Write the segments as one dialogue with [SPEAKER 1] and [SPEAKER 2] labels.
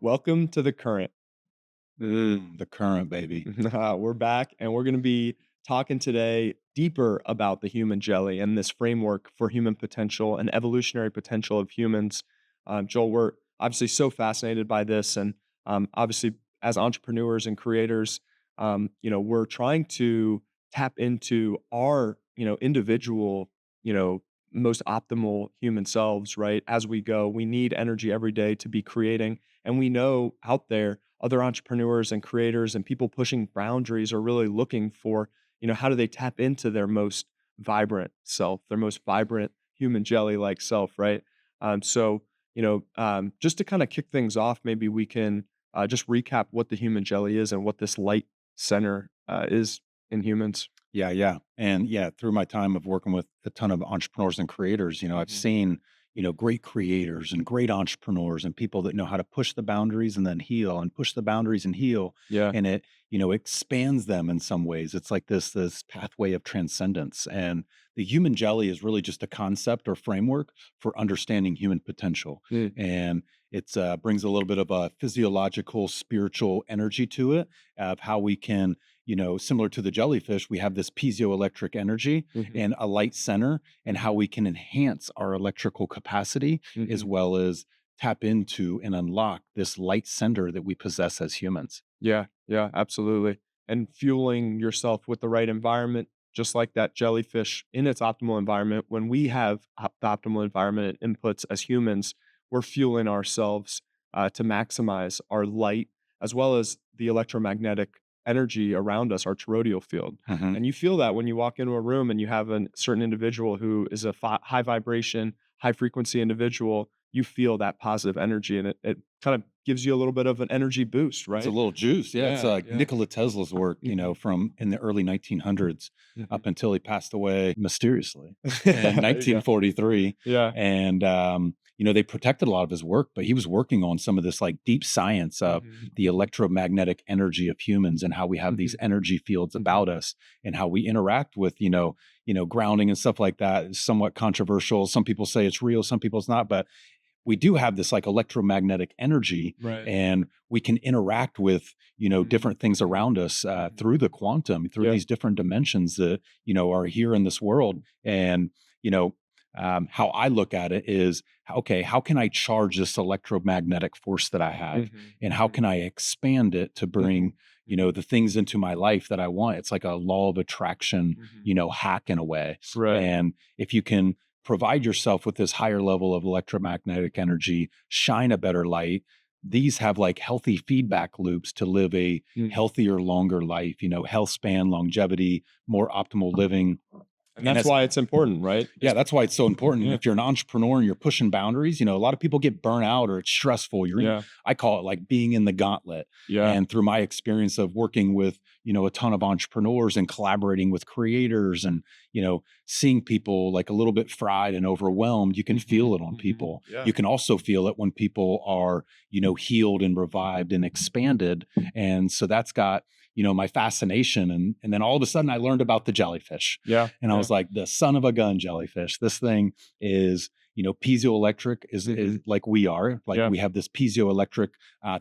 [SPEAKER 1] Welcome to the current.
[SPEAKER 2] The current, baby.
[SPEAKER 1] We're back and we're going to be talking today deeper about the human jelly and this framework for human potential and evolutionary potential of humans. Joel, we're obviously so fascinated by this. And obviously, as entrepreneurs and creators, we're trying to tap into our, individual, you know, most optimal human selves, right? As we go, we need energy every day to be creating. And we know out there, other entrepreneurs and creators and people pushing boundaries are really looking for, how do they tap into their most vibrant self, their most vibrant human jelly like self, right? Just to kind of kick things off, maybe we can just recap what the human jelly is and what this light center is in humans.
[SPEAKER 2] Yeah, yeah. And yeah, through my time of working with a ton of entrepreneurs and creators, I've
[SPEAKER 1] Hmm.
[SPEAKER 2] seen, great creators and great entrepreneurs and people that know how to push the boundaries and then heal and push the boundaries and heal.
[SPEAKER 1] Yeah.
[SPEAKER 2] And it, expands them in some ways. It's like this pathway of transcendence. And the human jelly is really just a concept or framework for understanding human potential.
[SPEAKER 1] Mm.
[SPEAKER 2] And it brings a little bit of a physiological, spiritual energy to it of how we can similar to the jellyfish, we have this piezoelectric energy
[SPEAKER 1] Hmm.
[SPEAKER 2] and a light center, and how we can enhance our electrical capacity as
[SPEAKER 1] Hmm.
[SPEAKER 2] well as tap into and unlock this light center that we possess as humans.
[SPEAKER 1] Yeah, yeah, absolutely. And fueling yourself with the right environment, just like that jellyfish in its optimal environment. When we have the optimal environment and inputs as humans, we're fueling ourselves to maximize our light as well as the electromagnetic energy around us, our toroidal field.
[SPEAKER 2] Mhm.
[SPEAKER 1] And you feel that when you walk into a room and you have a certain individual who is a high vibration, high frequency individual, you feel that positive energy and it kind of gives you a little bit of an energy boost,
[SPEAKER 2] It's a
[SPEAKER 1] right?
[SPEAKER 2] little juice. Yeah, it's
[SPEAKER 1] Yeah,
[SPEAKER 2] like
[SPEAKER 1] yeah.
[SPEAKER 2] Nikola Tesla's work,
[SPEAKER 1] Mhm,
[SPEAKER 2] from in the early 1900s
[SPEAKER 1] mhm.
[SPEAKER 2] up until he passed away mysteriously in
[SPEAKER 1] There you go.
[SPEAKER 2] 1943.
[SPEAKER 1] Yeah.
[SPEAKER 2] And, they protected a lot of his work, but he was working on some of this like deep science of
[SPEAKER 1] Mhm,
[SPEAKER 2] the electromagnetic energy of humans and how we have these
[SPEAKER 1] mhm,
[SPEAKER 2] energy fields
[SPEAKER 1] mhm.
[SPEAKER 2] about us and how we interact with, grounding and stuff like that. Is somewhat controversial. Some people say it's real, some people it's not, but we do have this like electromagnetic energy
[SPEAKER 1] Right.
[SPEAKER 2] and we can interact with
[SPEAKER 1] Mhm,
[SPEAKER 2] different things
[SPEAKER 1] mhm,
[SPEAKER 2] around us
[SPEAKER 1] mhm.
[SPEAKER 2] through the quantum through
[SPEAKER 1] Yeah.
[SPEAKER 2] these different dimensions that are here in this world. And you know how I look at it is, okay, how can I charge this electromagnetic force that I have,
[SPEAKER 1] Mhm,
[SPEAKER 2] and how
[SPEAKER 1] mhm,
[SPEAKER 2] can I expand it to
[SPEAKER 1] mhm,
[SPEAKER 2] bring
[SPEAKER 1] mhm,
[SPEAKER 2] the things into my life that I want. It's like a law of attraction,
[SPEAKER 1] mhm.
[SPEAKER 2] hack in a way.
[SPEAKER 1] Right.
[SPEAKER 2] And if you can provide yourself with this higher level of electromagnetic energy, shine a better light. These have like healthy feedback loops to live a
[SPEAKER 1] Mhm.
[SPEAKER 2] healthier, longer life, health span, longevity, more optimal living.
[SPEAKER 1] And
[SPEAKER 2] And
[SPEAKER 1] that's
[SPEAKER 2] as
[SPEAKER 1] why it's important, right?
[SPEAKER 2] yeah,
[SPEAKER 1] Is
[SPEAKER 2] that's why it's so important. And
[SPEAKER 1] yeah,
[SPEAKER 2] if you're an entrepreneur and you're pushing boundaries, a lot of people get burnt out or it's stressful.
[SPEAKER 1] yeah,
[SPEAKER 2] I call it like being in the gauntlet.
[SPEAKER 1] yeah.
[SPEAKER 2] And through my experience of working with, a ton of entrepreneurs and collaborating with creators and, seeing people like a little bit fried and overwhelmed, you can
[SPEAKER 1] Mhm,
[SPEAKER 2] feel it on
[SPEAKER 1] mhm.
[SPEAKER 2] people.
[SPEAKER 1] Yeah.
[SPEAKER 2] You can also feel it when people are, healed and revived and expanded. And so that's got, my fascination. And then all of a sudden I learned about the jellyfish.
[SPEAKER 1] Yeah,
[SPEAKER 2] And I
[SPEAKER 1] yeah.
[SPEAKER 2] was like, the son of a gun jellyfish. This thing is, piezoelectric is
[SPEAKER 1] Mhm.
[SPEAKER 2] like we are. Like
[SPEAKER 1] Yeah.
[SPEAKER 2] we have this piezoelectric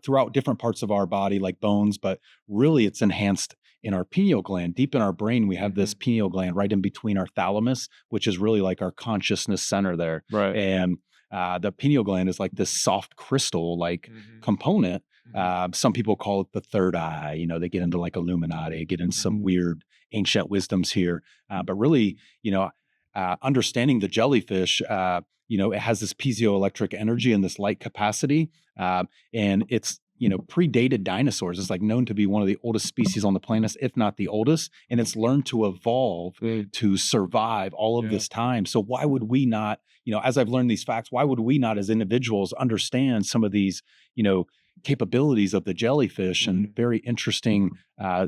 [SPEAKER 2] throughout different parts of our body, like bones, but really it's enhanced in our pineal gland. Deep in our brain, we have this
[SPEAKER 1] Mhm.
[SPEAKER 2] pineal gland right in between our thalamus, which is really like our consciousness center there.
[SPEAKER 1] Right.
[SPEAKER 2] And the pineal gland is like this soft crystal like
[SPEAKER 1] Mhm,
[SPEAKER 2] component.
[SPEAKER 1] mhm,
[SPEAKER 2] Some people call it the third eye. They get into like Illuminati, get into some
[SPEAKER 1] mhm,
[SPEAKER 2] weird ancient wisdoms here. But really, understanding the jellyfish, it has this piezoelectric energy and this light capacity. And it's, predated dinosaurs. It's like known to be one of the oldest species on the planet, if not the oldest. And it's learned to evolve
[SPEAKER 1] mm.
[SPEAKER 2] to survive all of
[SPEAKER 1] Yeah.
[SPEAKER 2] this time. So why would we not, as I've learned these facts, why would we not as individuals understand some of these, capabilities of the jellyfish and
[SPEAKER 1] Mhm.
[SPEAKER 2] very interesting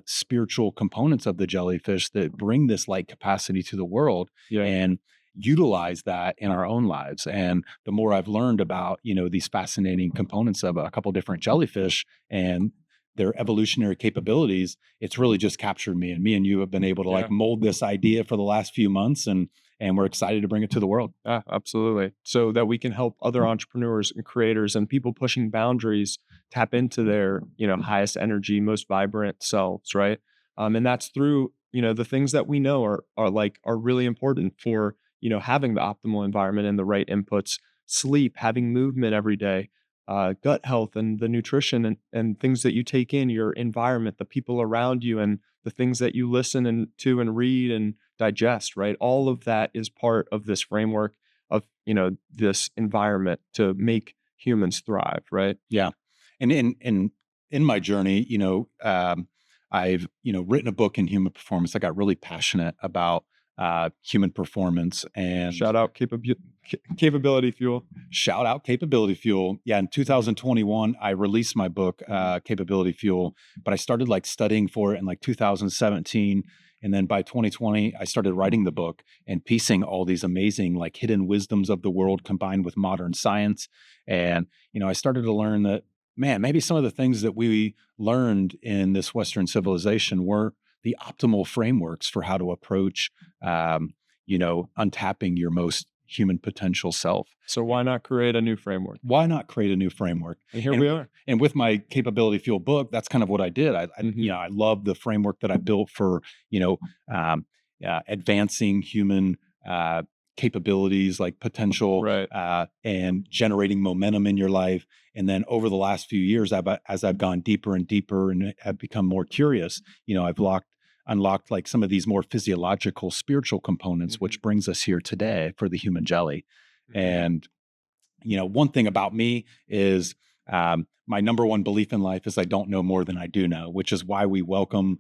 [SPEAKER 2] spiritual components of the jellyfish that bring this light capacity to the world
[SPEAKER 1] Yeah.
[SPEAKER 2] and utilize that in our own lives. And the more I've learned about, these fascinating components of a couple different jellyfish and their evolutionary capabilities, it's really just captured me. And me and you have been able to like
[SPEAKER 1] Yeah.
[SPEAKER 2] mold this idea for the last few months. and we're excited to bring it to the world.
[SPEAKER 1] Yeah, absolutely. So that we can help other entrepreneurs and creators and people pushing boundaries tap into their, highest energy, most vibrant selves, right? And that's through, the things that we know are really important for, having the optimal environment and the right inputs, sleep, having movement every day, gut health and the nutrition and things that you take in, your environment, the people around you, and the things that you listen to and read and digest, right? All of that is part of this framework of, this environment to make humans thrive, right?
[SPEAKER 2] Yeah. And in my journey, I've, written a book in human performance. I got really passionate about human performance, and
[SPEAKER 1] Shout out capability fuel.
[SPEAKER 2] shout out Capability Fuel. Yeah, in 2021, I released my book, Capability Fuel, but I started like studying for it in like 2017. And then by 2020, I started writing the book and piecing all these amazing, like hidden wisdoms of the world combined with modern science. And, I started to learn that, man, maybe some of the things that we learned in this Western civilization were the optimal frameworks for how to approach, untapping your most human potential self.
[SPEAKER 1] So why not create a new framework?
[SPEAKER 2] Why not create a new framework?
[SPEAKER 1] And here we are.
[SPEAKER 2] And with my Capability Fuel book, that's kind of what I did.
[SPEAKER 1] Mhm.
[SPEAKER 2] I love the framework that I built for, um, advancing human capabilities, like potential,
[SPEAKER 1] Right.
[SPEAKER 2] and generating momentum in your life. And then over the last few years, as I've gone deeper and deeper and have become more curious, I've unlocked like some of these more physiological, spiritual components,
[SPEAKER 1] Mhm.
[SPEAKER 2] which brings us here today for the human jelly.
[SPEAKER 1] Mhm.
[SPEAKER 2] And one thing about me is, my number one belief in life is I don't know more than I do know, which is why we welcome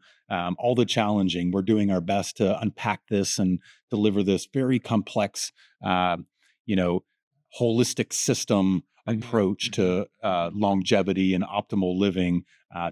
[SPEAKER 2] all the challenging. We're doing our best to unpack this and deliver this very complex, um, you know, holistic system
[SPEAKER 1] Mhm.
[SPEAKER 2] approach
[SPEAKER 1] Mhm.
[SPEAKER 2] to longevity and optimal living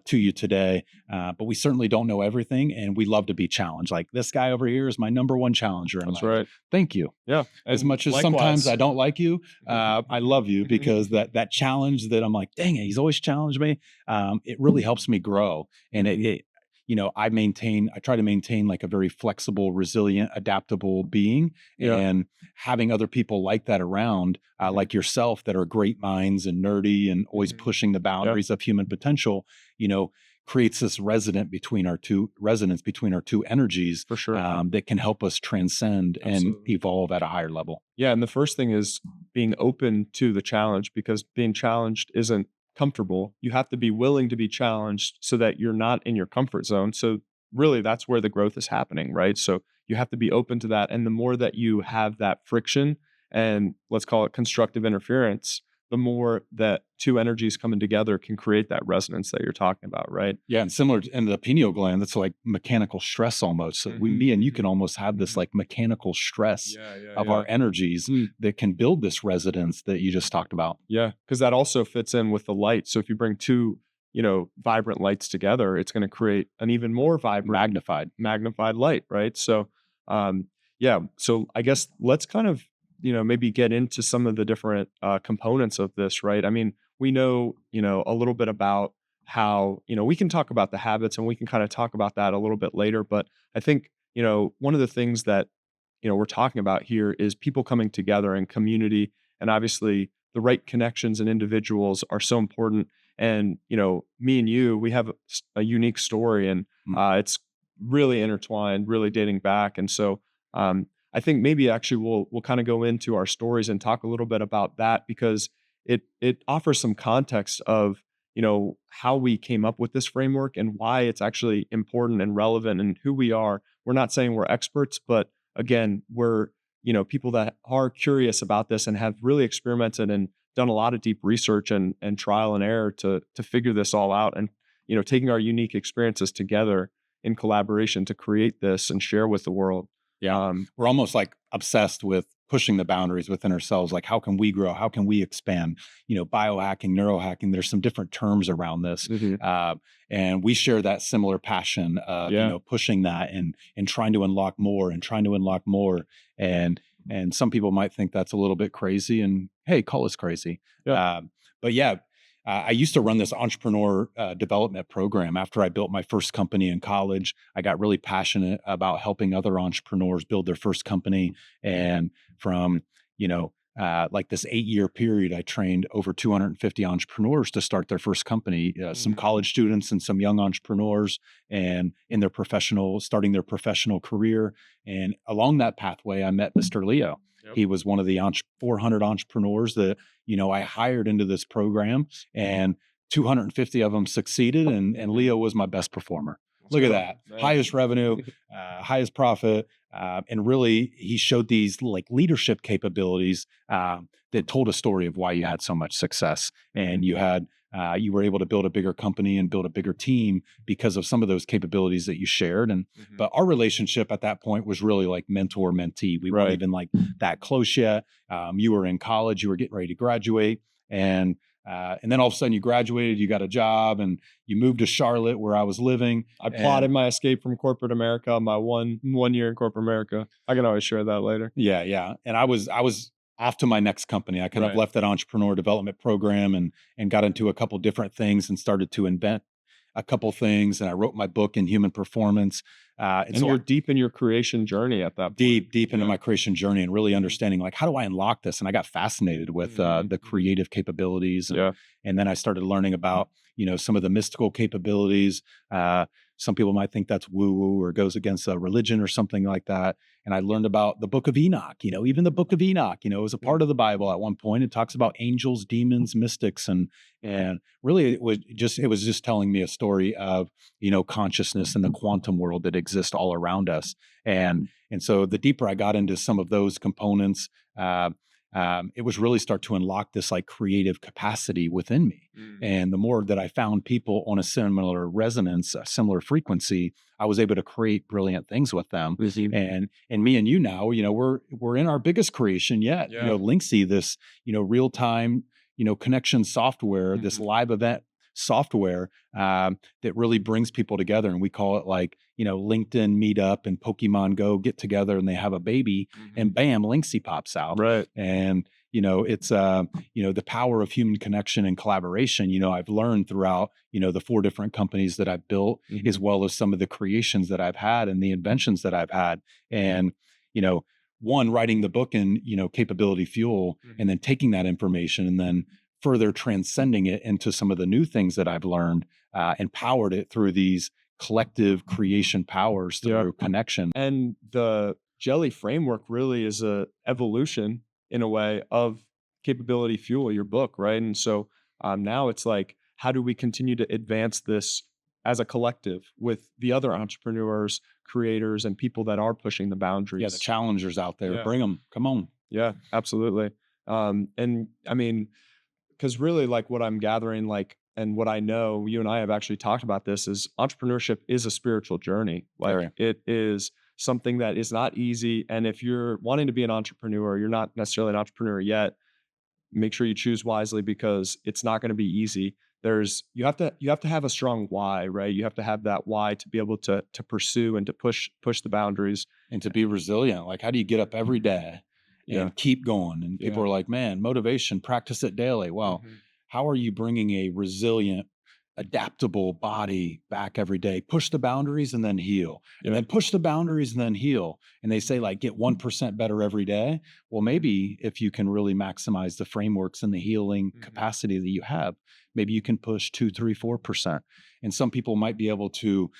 [SPEAKER 2] to you today. But we certainly don't know everything, and we love to be challenged. Like this guy over here is my number one challenger in
[SPEAKER 1] That's
[SPEAKER 2] life.
[SPEAKER 1] right.
[SPEAKER 2] Thank you.
[SPEAKER 1] Yeah.
[SPEAKER 2] As
[SPEAKER 1] And
[SPEAKER 2] much as sometimes I
[SPEAKER 1] likewise.
[SPEAKER 2] don't like you, I love you, because that challenge that I'm like, dang it, he's always challenged me. It really helps me grow, and
[SPEAKER 1] Mhm.
[SPEAKER 2] I try to maintain like a very flexible, resilient, adaptable being,
[SPEAKER 1] Yeah.
[SPEAKER 2] and having other people like that around,
[SPEAKER 1] Mhm.
[SPEAKER 2] like yourself, that are great minds and nerdy and always
[SPEAKER 1] Mhm.
[SPEAKER 2] pushing the
[SPEAKER 1] Yeah,
[SPEAKER 2] boundaries of human potential. You know, creates this resonance between our two energies,
[SPEAKER 1] for sure.
[SPEAKER 2] that can help us transcend and
[SPEAKER 1] Absolutely.
[SPEAKER 2] evolve at a higher level.
[SPEAKER 1] Yeah, and the first thing is being open to the challenge because being challenged isn't comfortable. You have to be willing to be challenged so that you're not in your comfort zone. So really that's where the growth is happening, right? So you have to be open to that and the more that you have that friction and let's call it constructive interference, the more that two energies coming together can create that resonance that you're talking about, right?
[SPEAKER 2] Yeah, and similar in the pineal gland, that's like mechanical stress almost. So
[SPEAKER 1] Mhm,
[SPEAKER 2] me and you can
[SPEAKER 1] mhm,
[SPEAKER 2] almost have this
[SPEAKER 1] mhm.
[SPEAKER 2] like mechanical stress
[SPEAKER 1] Yeah, yeah,
[SPEAKER 2] of
[SPEAKER 1] yeah.
[SPEAKER 2] our energies
[SPEAKER 1] Mm.
[SPEAKER 2] that can build this resonance that you just talked about.
[SPEAKER 1] Yeah, because that also fits in with the light. So if you bring two, vibrant lights together, it's gonna create an even more vibrant,
[SPEAKER 2] Magnified.
[SPEAKER 1] magnified light, right? So, yeah. So I guess let's kind of, maybe get into some of the different components of this, right? I mean, we know, a little bit about how, we can talk about the habits and we can kind of talk about that a little bit later. But I think, one of the things that we're talking about here is people coming together in community and obviously the right connections and individuals are so important and me and you we have a unique story and
[SPEAKER 2] Mm.
[SPEAKER 1] it's really intertwined really dating back and so I think maybe actually we'll kind of go into our stories and talk a little bit about that because it offers some context of how we came up with this framework and why it's actually important and relevant and who we are. We're not saying we're experts but again, we're, people that are curious about this and have really experimented and done a lot of deep research and trial and error to figure this all out and, taking our unique experiences together in collaboration to create this and share with the world.
[SPEAKER 2] Yeah.
[SPEAKER 1] Um,
[SPEAKER 2] We're almost like obsessed with pushing the boundaries within ourselves. Like, how can we grow? How can we expand? Biohacking, neurohacking, there's some different terms around this.
[SPEAKER 1] mhm.
[SPEAKER 2] Uh, and we share that similar passion of,
[SPEAKER 1] Yeah.
[SPEAKER 2] pushing that and trying to unlock more and trying to unlock more. And, and some people might think that's a little bit crazy, and hey, call us crazy.
[SPEAKER 1] Yeah.
[SPEAKER 2] But yeah, I used to run this entrepreneur development program after I built my first company in college. I got really passionate about helping other entrepreneurs build their first company. And from, you know, like this 8-year period, I trained over 250 entrepreneurs to start their first company, some
[SPEAKER 1] Mhm.
[SPEAKER 2] college students and some young entrepreneurs, and in their starting their professional career. And along that pathway, I met Mr. Leo.
[SPEAKER 1] Yep.
[SPEAKER 2] He was one of the 400 entrepreneurs that, I hired into this program, and 250 of them succeeded, and
[SPEAKER 1] Mhm.
[SPEAKER 2] Leo was my best performer.
[SPEAKER 1] Let's
[SPEAKER 2] Look at
[SPEAKER 1] go,
[SPEAKER 2] that.
[SPEAKER 1] man.
[SPEAKER 2] Highest revenue, highest profit. And really, he showed these like leadership capabilities that told a story of why you had so much success. And
[SPEAKER 1] Mhm.
[SPEAKER 2] you were able to build a bigger company and build a bigger team because of some of those capabilities that you shared. And
[SPEAKER 1] Mhm.
[SPEAKER 2] but our relationship at that point was really like mentor mentee. We weren't
[SPEAKER 1] Right.
[SPEAKER 2] even like that close yet. You were in college, you were getting ready to graduate, and then all of a sudden you graduated, you got a job, and you moved to Charlotte where I was living.
[SPEAKER 1] I
[SPEAKER 2] And
[SPEAKER 1] plotted my escape from corporate America, my one year in corporate America. I can always share that later.
[SPEAKER 2] yeah, yeah, and I was off to my next company. I kind of
[SPEAKER 1] Right.
[SPEAKER 2] left that entrepreneur development program and got into a couple different things and started to invent a couple things. And I wrote my book in human performance. And
[SPEAKER 1] And
[SPEAKER 2] so
[SPEAKER 1] you're deep in your creation journey at that point.
[SPEAKER 2] deep into
[SPEAKER 1] Yeah.
[SPEAKER 2] my creation journey and really
[SPEAKER 1] Mhm.
[SPEAKER 2] understanding like how do I unlock this, and I got fascinated with
[SPEAKER 1] Mhm.
[SPEAKER 2] the
[SPEAKER 1] Mhm.
[SPEAKER 2] creative capabilities,
[SPEAKER 1] Yeah.
[SPEAKER 2] and then I started learning about some of the mystical capabilities. Some people might think that's woo woo or goes against religion or something like that, and I learned about the book of Enoch. Even the book of Enoch is a
[SPEAKER 1] Mhm.
[SPEAKER 2] part of the Bible at one point. It talks about angels, demons, mystics, and really it was just telling me a story of consciousness and the quantum world that exists all around us. And so the deeper I got into some of those components, uh, it was really start to unlock this like creative capacity within me.
[SPEAKER 1] Mhm.
[SPEAKER 2] And the more that I found people on a similar resonance, a similar frequency, I was able to create brilliant things with them.
[SPEAKER 1] Mhm.
[SPEAKER 2] And me and you now, we're in our biggest creation yet.
[SPEAKER 1] Yeah.
[SPEAKER 2] Linksy, this real time connection software, this
[SPEAKER 1] Mhm.
[SPEAKER 2] live event software that really brings people together. And we call it like, LinkedIn Meetup and Pokemon Go get together and they have a baby,
[SPEAKER 1] Mhm.
[SPEAKER 2] and bam, Linksy pops out.
[SPEAKER 1] Right.
[SPEAKER 2] And, it's, the power of human connection and collaboration. I've learned throughout, the 4 different companies that I've built, as
[SPEAKER 1] Mhm.
[SPEAKER 2] well as some of the creations that I've had and the inventions that I've had. And, you know, one, writing the book in, capability fuel, and
[SPEAKER 1] Mhm.
[SPEAKER 2] then taking that information and then further transcending it into some of the new things that I've learned, and powered it through these collective creation powers
[SPEAKER 1] Yeah.
[SPEAKER 2] through connection.
[SPEAKER 1] And the jelly framework really is a evolution in a way of capability fuel, your book, right? And so now it's like, how do we continue to advance this as a collective with the other entrepreneurs, creators, and people that are pushing the
[SPEAKER 2] Yeah, the
[SPEAKER 1] boundaries?
[SPEAKER 2] challengers out there,
[SPEAKER 1] Yeah,
[SPEAKER 2] bring them. Come on.
[SPEAKER 1] yeah, absolutely. And I mean, because really, like what I'm gathering, like, and what I know, you and I have actually talked about this, is entrepreneurship is a spiritual journey. Like
[SPEAKER 2] Very.
[SPEAKER 1] it is something that is not easy. And if you're wanting to be an entrepreneur, you're not necessarily an entrepreneur yet, make sure you choose wisely because it's not going to be easy. You have to have a strong why, right? You have to have that why to be able to pursue and to push the boundaries.
[SPEAKER 2] And to be resilient, like how do you get up every day
[SPEAKER 1] Yeah.
[SPEAKER 2] and keep going? And people
[SPEAKER 1] Yeah.
[SPEAKER 2] are like, man, motivation, practice it daily. Well,
[SPEAKER 1] Hmm.
[SPEAKER 2] how are you bringing a resilient, adaptable body back every day? Push the boundaries and then heal, and
[SPEAKER 1] Yeah.
[SPEAKER 2] then push the boundaries and then heal. And they say, like, get 1% better every day. Well, maybe if you can really maximize the frameworks and the healing
[SPEAKER 1] Hmm.
[SPEAKER 2] capacity that you have, maybe you can push 2, 3, 4%. And some people might be able to,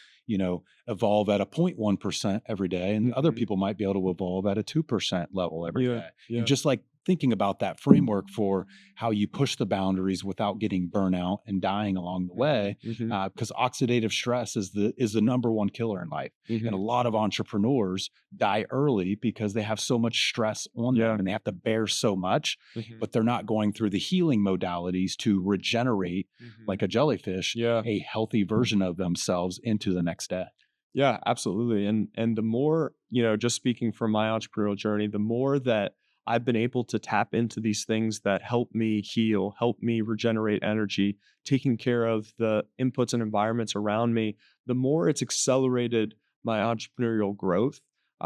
[SPEAKER 2] evolve at a 0.1% every day, and other
[SPEAKER 1] Hmm.
[SPEAKER 2] people might be able to evolve at a 2% level every
[SPEAKER 1] Yeah.
[SPEAKER 2] day. And
[SPEAKER 1] Yeah.
[SPEAKER 2] just like thinking about that framework for how you push the boundaries without getting burnout and dying along the
[SPEAKER 1] Hmm.
[SPEAKER 2] way,
[SPEAKER 1] Hmm.
[SPEAKER 2] because oxidative stress is the number one killer in life. And a
[SPEAKER 1] Hmm.
[SPEAKER 2] lot of entrepreneurs die early because they have so much stress on them
[SPEAKER 1] Yeah.
[SPEAKER 2] and they have to bear so much,
[SPEAKER 1] Hmm.
[SPEAKER 2] but they're not going through the healing modalities to regenerate,
[SPEAKER 1] Hmm.
[SPEAKER 2] like a jellyfish,
[SPEAKER 1] Yeah.
[SPEAKER 2] a healthy version of themselves into the next day.
[SPEAKER 1] Yeah, absolutely. And the more, just speaking from my entrepreneurial journey, the more that I've been able to tap into these things that help me heal, help me regenerate energy, taking care of the inputs and environments around me, the more it's accelerated my entrepreneurial growth.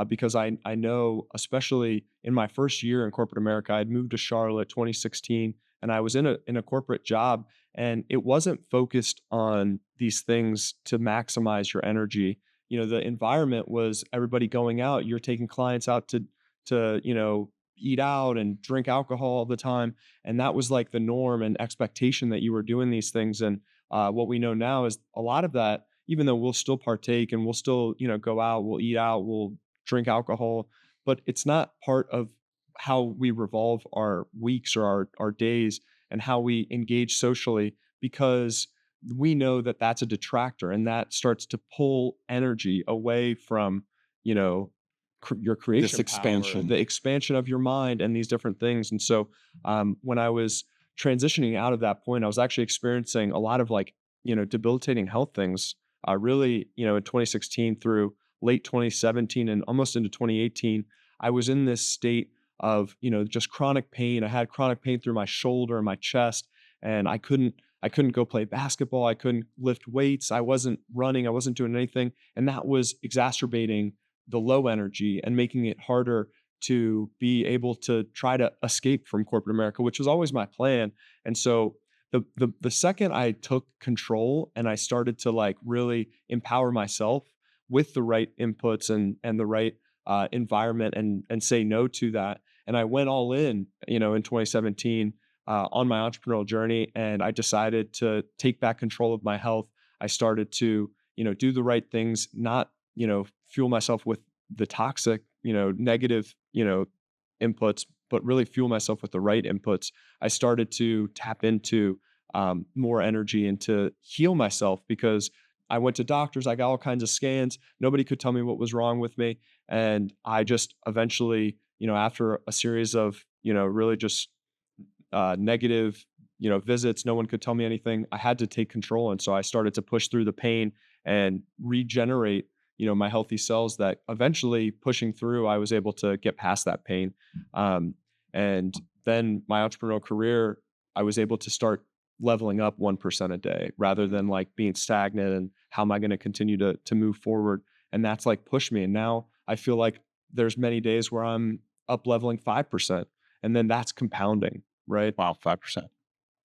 [SPEAKER 1] Because I know, especially in my first year in corporate America, I'd moved to Charlotte 2016, and I was in a corporate job, And it wasn't focused on these things to maximize your energy. The environment was everybody going out. You're taking clients out to eat out and drink alcohol all the time. And that was like the norm and expectation that you were doing these things. And what we know now is a lot of that, even though we'll still partake and we'll still, go out, we'll eat out, we'll drink alcohol, but it's not part of how we revolve our weeks or our days and how we engage socially, because we know that that's a detractor and that starts to pull energy away from, you know, your
[SPEAKER 2] This
[SPEAKER 1] creation power,
[SPEAKER 2] expansion.
[SPEAKER 1] the expansion of your mind and these different things. And so when I was transitioning out of that point, I was actually experiencing a lot of like, debilitating health things, really, in 2016 through late 2017 and almost into 2018. I was in this state of, just chronic pain. I had chronic pain through my shoulder and my chest, and I couldn't go play basketball. I couldn't lift weights. I wasn't running. I wasn't doing anything. And that was exacerbating the low energy and making it harder to be able to try to escape from corporate America, which was always my plan. And so the second I took control and I started to like really empower myself with the right inputs and the right environment and say no to that. And I went all in 2017 on my entrepreneurial journey, and I decided to take back control of my health. I started to, do the right things, not, fuel myself with the toxic, negative, inputs, but really fuel myself with the right inputs. I started to tap into more energy and to heal myself because I went to doctors, I got all kinds of scans. Nobody could tell me what was wrong with me. And I just eventually, after a series of, really just negative, visits. No one could tell me anything. I had to take control, and so I started to push through the pain and regenerate, my healthy cells. That eventually, pushing through, I was able to get past that pain. And then my entrepreneurial career, I was able to start leveling up 1% a day rather than like being stagnant. And how am I going to continue to move forward? And that's like pushed me. And now I feel like there's many days where I'm up leveling 5%, and then that's compounding. Right?
[SPEAKER 2] Wow, 5%.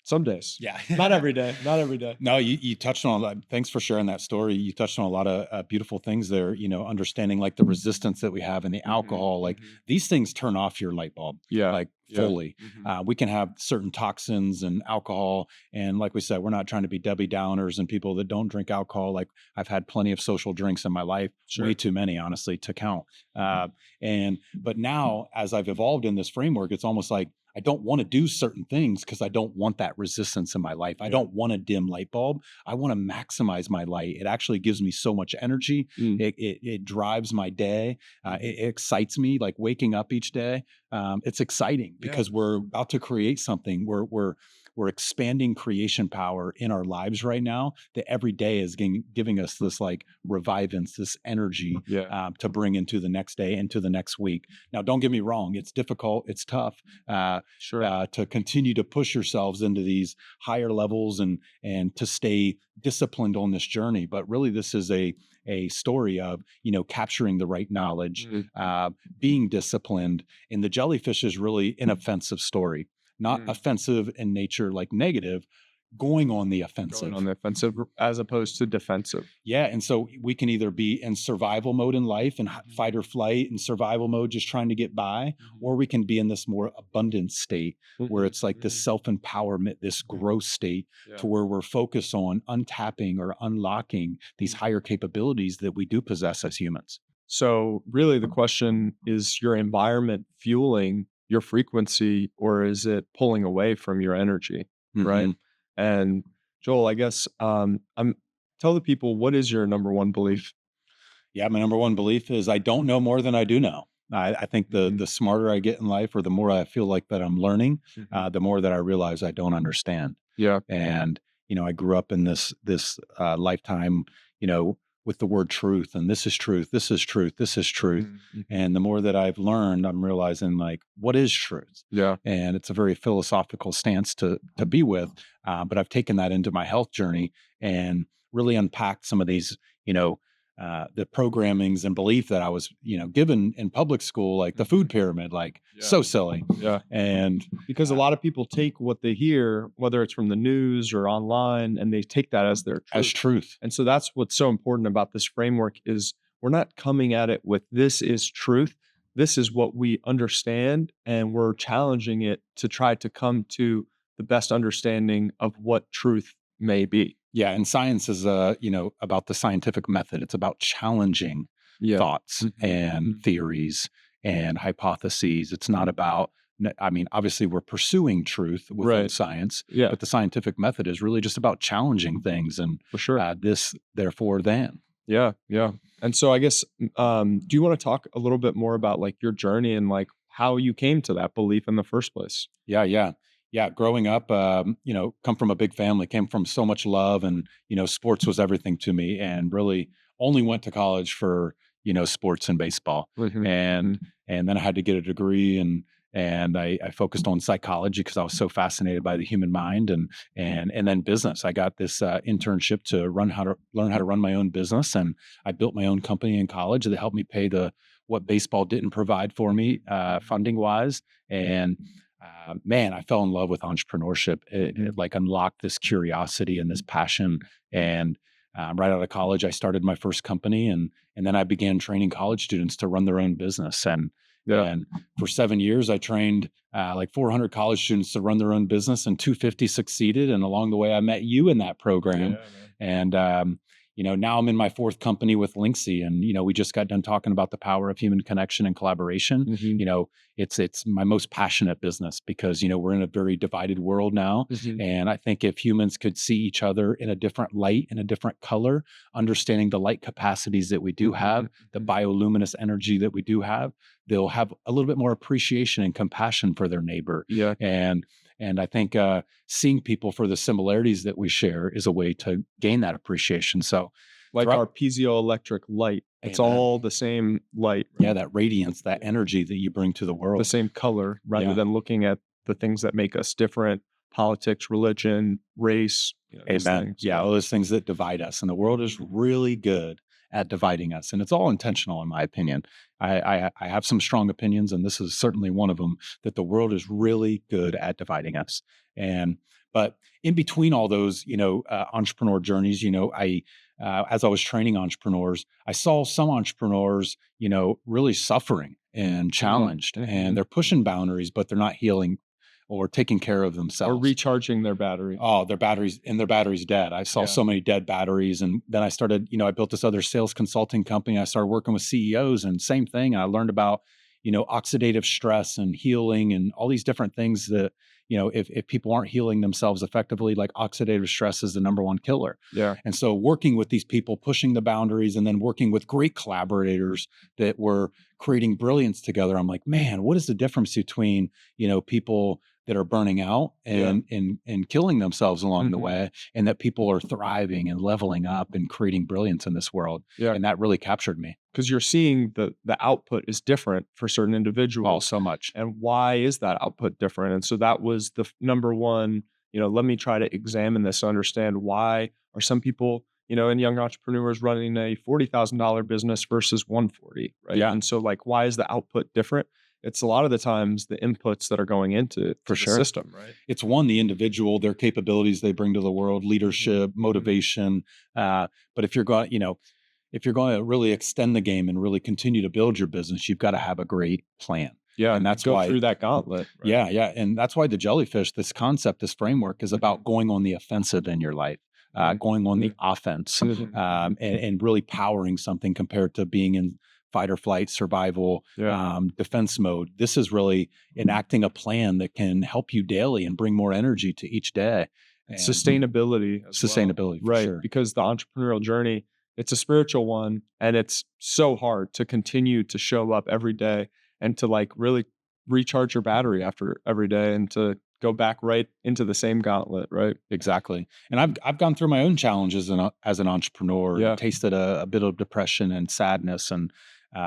[SPEAKER 1] Some days.
[SPEAKER 2] Yeah.
[SPEAKER 1] Not every day, not every day.
[SPEAKER 2] No, you touched on that. Thanks for sharing that story. You touched on a lot of beautiful things there, understanding like the resistance that we have in the
[SPEAKER 1] Mhm,
[SPEAKER 2] alcohol, like
[SPEAKER 1] mhm.
[SPEAKER 2] these things turn off your light bulb,
[SPEAKER 1] Yeah,
[SPEAKER 2] like
[SPEAKER 1] yeah.
[SPEAKER 2] fully.
[SPEAKER 1] Mhm.
[SPEAKER 2] We can have certain toxins and alcohol. And like we said, we're not trying to be Debbie Downers and people that don't drink alcohol. Like I've had plenty of social drinks in my life, way
[SPEAKER 1] Sure.
[SPEAKER 2] too many, honestly, to count. But now as I've evolved in this framework, it's almost like, I don't want to do certain things because I don't want that resistance in my life. I
[SPEAKER 1] Yeah.
[SPEAKER 2] don't want a dim light bulb. I want to maximize my light. It actually gives me so much energy.
[SPEAKER 1] Mm.
[SPEAKER 2] It drives my day.
[SPEAKER 1] Mhm.
[SPEAKER 2] It excites me. Like waking up each day. It's exciting
[SPEAKER 1] Yeah.
[SPEAKER 2] because we're about to create something. We're expanding creation power in our lives right now. That every day is giving us this like revivance, this energy
[SPEAKER 1] Yeah.
[SPEAKER 2] to bring into the next day, into the next week. Now, don't get me wrong. It's difficult. It's tough.
[SPEAKER 1] Sure.
[SPEAKER 2] To continue to push yourselves into these higher levels and to stay disciplined on this journey. But really, this is a story of capturing the right knowledge,
[SPEAKER 1] Mm.
[SPEAKER 2] being disciplined. And the jellyfish is really an offensive story, not
[SPEAKER 1] Mm.
[SPEAKER 2] offensive in nature like negative, going on the
[SPEAKER 1] Going on
[SPEAKER 2] offensive.
[SPEAKER 1] the offensive as opposed to defensive.
[SPEAKER 2] Yeah, and so we can either be in survival mode in life and
[SPEAKER 1] Mhm.
[SPEAKER 2] fight or flight and survival mode just trying to get by,
[SPEAKER 1] Mhm.
[SPEAKER 2] or we can be in this more abundant state where
[SPEAKER 1] Mhm.
[SPEAKER 2] it's like this
[SPEAKER 1] Mhm.
[SPEAKER 2] self-empowerment, this growth state
[SPEAKER 1] Yeah.
[SPEAKER 2] to where we're focused on untapping or unlocking these
[SPEAKER 1] Mm.
[SPEAKER 2] higher capabilities that we do possess as humans.
[SPEAKER 1] So really the question is your environment fueling your frequency or is it pulling away from your energy, right?
[SPEAKER 2] Mhm.
[SPEAKER 1] And Joel, I guess I'm tell the people what is your number one belief?
[SPEAKER 2] Yeah, my number one belief is I don't know more than I do know. I think the
[SPEAKER 1] Mhm.
[SPEAKER 2] the smarter I get in life, or the more I feel like that I'm learning,
[SPEAKER 1] Mhm.
[SPEAKER 2] the more that I realize I don't understand.
[SPEAKER 1] Yeah.
[SPEAKER 2] And I grew up in this lifetime, you know, with the word truth, and this is truth, this is truth, this is truth.
[SPEAKER 1] Mhm. Mhm.
[SPEAKER 2] And the more that I've learned, I'm realizing like what is truth.
[SPEAKER 1] Yeah.
[SPEAKER 2] And it's a very philosophical stance to be with, but I've taken that into my health journey and really unpacked some of these, you know, the programmings and belief that I was, given in public school, like the food pyramid, like
[SPEAKER 1] Yeah.
[SPEAKER 2] so silly.
[SPEAKER 1] Yeah.
[SPEAKER 2] And
[SPEAKER 1] Because a lot of people take what they hear, whether it's from the news or online, and they take that as their
[SPEAKER 2] as
[SPEAKER 1] truth.
[SPEAKER 2] truth.
[SPEAKER 1] And so that's what's so important about this framework is we're not coming at it with this is truth. This is what we understand, and we're challenging it to try to come to the best understanding of what truth may be.
[SPEAKER 2] Yeah, and science is about the scientific method. It's about challenging
[SPEAKER 1] Yeah.
[SPEAKER 2] thoughts and
[SPEAKER 1] Mhm.
[SPEAKER 2] theories and hypotheses. It's not about I mean, obviously we're pursuing truth within
[SPEAKER 1] Right.
[SPEAKER 2] science,
[SPEAKER 1] Yeah,
[SPEAKER 2] but the scientific method is really just about challenging things and
[SPEAKER 1] for sure.
[SPEAKER 2] this therefore then.
[SPEAKER 1] Yeah, yeah. And so I guess, do you wanna talk a little bit more about, like, your journey and, like, how you came to that belief in the first place?
[SPEAKER 2] Yeah, yeah. Yeah, growing up, come from a big family, came from so much love and, sports was everything to me and really only went to college for, sports and baseball.
[SPEAKER 1] Mhm,
[SPEAKER 2] And
[SPEAKER 1] mhm.
[SPEAKER 2] and then I had to get a degree and I focused on psychology because I was so fascinated by the human mind and then business. I got this internship to learn how to run my own business and I built my own company in college that helped me pay the what baseball didn't provide for me funding wise and man, I fell in love with entrepreneurship. It like unlocked this curiosity and this passion. And right out of college, I started my first company, and then I began training college students to run their own business.
[SPEAKER 1] Yeah.
[SPEAKER 2] And for 7 years, I trained like 400 college students to run their own business, and 250 succeeded. And along the way, I met you in that program.
[SPEAKER 1] Yeah, man.
[SPEAKER 2] And now I'm in my fourth company with Linksy, and we just got done talking about the power of human connection and collaboration.
[SPEAKER 1] Mhm,
[SPEAKER 2] It's my most passionate business because we're in a very divided world now,
[SPEAKER 1] mhm.
[SPEAKER 2] and I think if humans could see each other in a different light, in a different color, understanding the light capacities that we do have,
[SPEAKER 1] Mhm,
[SPEAKER 2] the
[SPEAKER 1] mhm.
[SPEAKER 2] bioluminescent energy that we do have, they'll have a little bit more appreciation and compassion for their neighbor.
[SPEAKER 1] Yeah.
[SPEAKER 2] And I think seeing people for the similarities that we share is a way to gain that appreciation. So
[SPEAKER 1] Like
[SPEAKER 2] throughout,
[SPEAKER 1] our piezoelectric light. It's
[SPEAKER 2] amen.
[SPEAKER 1] all the same light,
[SPEAKER 2] Yeah,
[SPEAKER 1] right?
[SPEAKER 2] that radiance, that
[SPEAKER 1] Yeah.
[SPEAKER 2] energy that you bring to the
[SPEAKER 1] The
[SPEAKER 2] world.
[SPEAKER 1] same color rather
[SPEAKER 2] Yeah.
[SPEAKER 1] than looking at the things that make us different, politics, religion, race, these
[SPEAKER 2] Amen.
[SPEAKER 1] things.
[SPEAKER 2] Yeah,
[SPEAKER 1] Yeah.
[SPEAKER 2] all those things that divide us, and the world is really good at dividing us, and it's all intentional, in my opinion. I have some strong opinions, and this is certainly one of them. That the world is really good at dividing us, and but in between all those, entrepreneur journeys, I as I was training entrepreneurs, I saw some entrepreneurs, really suffering and
[SPEAKER 1] Mhm,
[SPEAKER 2] challenged, and
[SPEAKER 1] mhm.
[SPEAKER 2] they're pushing boundaries, but they're not healing or taking care of
[SPEAKER 1] Or
[SPEAKER 2] themselves.
[SPEAKER 1] recharging their battery.
[SPEAKER 2] Oh, their battery's dead. I saw
[SPEAKER 1] Yeah.
[SPEAKER 2] so many dead batteries, and then I started, I built this other sales consulting company. I started working with CEOs, and same thing. I learned about, oxidative stress and healing and all these different things that, if people aren't healing themselves effectively, like oxidative stress is the number one killer.
[SPEAKER 1] Yeah.
[SPEAKER 2] And so working with these people, pushing the boundaries, and then working with great collaborators that were creating brilliance together, I'm like, man, what is the difference between, people that are burning out
[SPEAKER 1] Yeah.
[SPEAKER 2] and killing themselves along the
[SPEAKER 1] Mhm.
[SPEAKER 2] way, and that people are thriving and leveling up and creating brilliance in this world.
[SPEAKER 1] Yeah.
[SPEAKER 2] And that really captured me.
[SPEAKER 1] Because you're seeing the output is different for certain
[SPEAKER 2] Oh,
[SPEAKER 1] individuals,
[SPEAKER 2] so much.
[SPEAKER 1] and why is that output different? And so that was the number one, let me try to examine this to understand why are some people, and young entrepreneurs running a $40,000 business versus 140, right?
[SPEAKER 2] Yeah,
[SPEAKER 1] And so like, why is the output different? It's a lot of the times the inputs that are going into
[SPEAKER 2] for
[SPEAKER 1] the
[SPEAKER 2] sure.
[SPEAKER 1] system, right?
[SPEAKER 2] It's one, the individual, their capabilities they bring to the world,
[SPEAKER 1] Mhm,
[SPEAKER 2] leadership,
[SPEAKER 1] mhm.
[SPEAKER 2] motivation. But if you're going to really extend the game and really continue to build your business, you've got to have a great plan.
[SPEAKER 1] Yeah,
[SPEAKER 2] And that's
[SPEAKER 1] go
[SPEAKER 2] why
[SPEAKER 1] through that gauntlet, right?
[SPEAKER 2] Yeah, yeah, and that's why the jellyfish, this concept, this framework is
[SPEAKER 1] Mhm,
[SPEAKER 2] about going on the offensive in your life,
[SPEAKER 1] mhm,
[SPEAKER 2] going on the
[SPEAKER 1] mhm,
[SPEAKER 2] offense,
[SPEAKER 1] mhm, mhm.
[SPEAKER 2] and really powering something compared to being in fight or flight, survival,
[SPEAKER 1] Yeah,
[SPEAKER 2] defense mode. This is really enacting a plan that can help you daily and bring more energy to each day
[SPEAKER 1] and
[SPEAKER 2] and
[SPEAKER 1] sustainability as well,
[SPEAKER 2] sustainability for
[SPEAKER 1] right?
[SPEAKER 2] sure.
[SPEAKER 1] Because the entrepreneurial journey, it's a spiritual one, and it's so hard to continue to show up every day and to, like, really recharge your battery after every day and to go back right into the same gauntlet, right?
[SPEAKER 2] Exactly. And I've gone through my own challenges as an entrepreneur and
[SPEAKER 1] Yeah.
[SPEAKER 2] tasted a bit of depression and sadness. And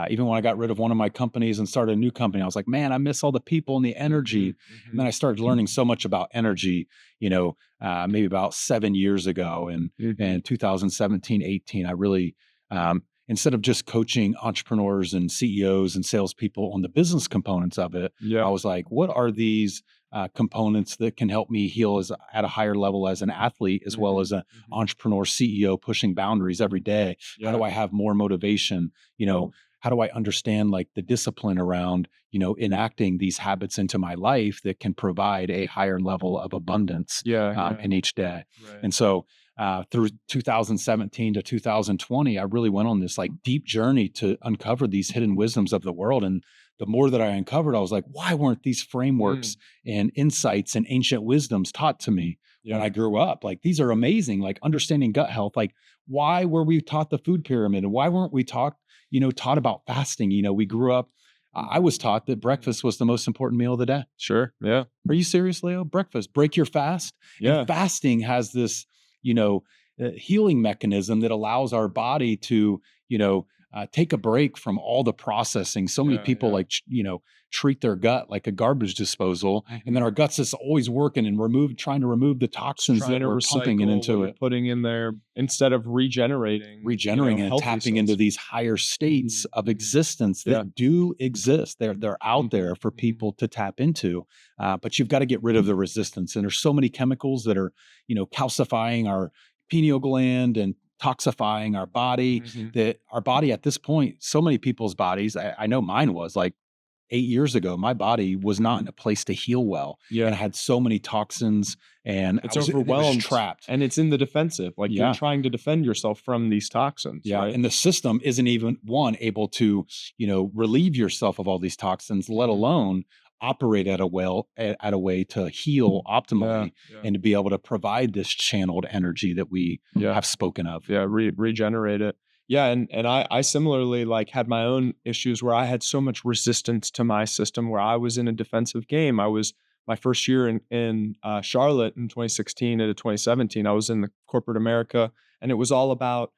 [SPEAKER 2] even when I got rid of one of my companies and started a new company, I was like, man, I miss all the people and the energy.
[SPEAKER 1] Mhm,
[SPEAKER 2] And then
[SPEAKER 1] mhm,
[SPEAKER 2] I started learning so much about energy, maybe about 7 years ago. And
[SPEAKER 1] mhm.
[SPEAKER 2] in 2017, 18, I really instead of just coaching entrepreneurs and CEOs and salespeople on the business components of it,
[SPEAKER 1] Yeah.
[SPEAKER 2] I was like, what are these components that can help me heal as at a higher level as an athlete, as well as an entrepreneur CEO pushing boundaries every day? How do
[SPEAKER 1] Yeah.
[SPEAKER 2] I have more motivation? How do I understand like the discipline around, enacting these habits into my life that can provide a higher level of abundance
[SPEAKER 1] Yeah. Yeah.
[SPEAKER 2] in each day?
[SPEAKER 1] Right.
[SPEAKER 2] And so through 2017 to 2020, I really went on this like deep journey to uncover these hidden wisdoms of the world. And the more that I uncovered, I was like, why weren't these frameworks and insights and ancient wisdoms taught to me when
[SPEAKER 1] Yeah.
[SPEAKER 2] I grew up? Like, these are amazing, like understanding gut health. Like, why were we taught the food pyramid? And why weren't we taught about fasting? We grew up, I was taught that breakfast was the most important meal of the day.
[SPEAKER 1] Sure. Yeah.
[SPEAKER 2] Are you serious, Leo? Breakfast, break your fast. And
[SPEAKER 1] Yeah.
[SPEAKER 2] fasting has this, you know, healing mechanism that allows our body to, take a break from all the processing. So many
[SPEAKER 1] Yeah.
[SPEAKER 2] people
[SPEAKER 1] Yeah.
[SPEAKER 2] like, treat their gut like a garbage disposal. And then our guts is always working and trying to remove the
[SPEAKER 1] Just
[SPEAKER 2] toxins
[SPEAKER 1] trying
[SPEAKER 2] that
[SPEAKER 1] to
[SPEAKER 2] we're pumping it
[SPEAKER 1] recycle what
[SPEAKER 2] into
[SPEAKER 1] you're
[SPEAKER 2] it,
[SPEAKER 1] putting in there instead of regenerating,
[SPEAKER 2] regenerating and
[SPEAKER 1] healthy
[SPEAKER 2] tapping into
[SPEAKER 1] cells.
[SPEAKER 2] these higher states of
[SPEAKER 1] Mhm.
[SPEAKER 2] existence
[SPEAKER 1] Yeah.
[SPEAKER 2] that do exist. They're out
[SPEAKER 1] Mhm.
[SPEAKER 2] there for
[SPEAKER 1] Mhm.
[SPEAKER 2] people to tap into, but you've got to get rid of the resistance. And there's so many chemicals that are, calcifying our pineal gland and toxifying our body.
[SPEAKER 1] Mhm.
[SPEAKER 2] That our body at this point, so many people's bodies, I know mine was like 8 years ago, my body was not in a place to heal well, and
[SPEAKER 1] Yeah.
[SPEAKER 2] I had so many toxins, and
[SPEAKER 1] It's
[SPEAKER 2] it was just
[SPEAKER 1] overwhelmed
[SPEAKER 2] trapped.
[SPEAKER 1] and it's in the defensive. Like you're
[SPEAKER 2] Yeah.
[SPEAKER 1] trying to defend yourself from these toxins,
[SPEAKER 2] Yeah,
[SPEAKER 1] right?
[SPEAKER 2] and the system isn't even one able to, relieve yourself of all these toxins, let
[SPEAKER 1] Mhm.
[SPEAKER 2] alone operate at a way to heal
[SPEAKER 1] Yeah.
[SPEAKER 2] optimally
[SPEAKER 1] Yeah.
[SPEAKER 2] and to be able to provide this channeled energy that we
[SPEAKER 1] Yeah.
[SPEAKER 2] have spoken of.
[SPEAKER 1] Yeah, regenerate it. Yeah, and I similarly like had my own issues where I had so much resistance to my system where I was in a defensive game. I was my first year in Charlotte in 2016 into 2017. I was in the corporate America, and it was all about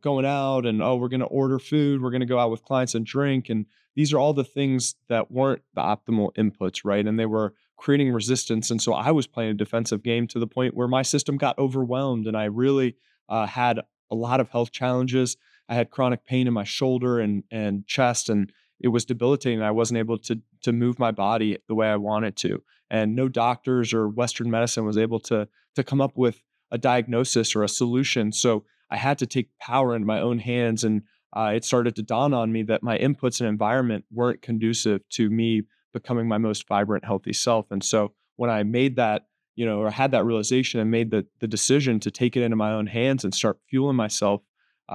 [SPEAKER 1] going out and oh we're gonna order food, we're gonna go out with clients and drink, and these are all the things that weren't the optimal inputs, right? And they were creating resistance, and so I was playing a defensive game to the point where my system got overwhelmed, and I really had a lot of health challenges. I had chronic pain in my shoulder and chest, and it was debilitating. I wasn't able to move my body the way I wanted to, and no doctors or Western medicine was able to come up with a diagnosis or a solution. So I had to take power into my own hands, and it started to dawn on me that my inputs and environment weren't conducive to me becoming my most vibrant, healthy self. And so when I made that or had that realization and made the decision to take it into my own hands and start fueling myself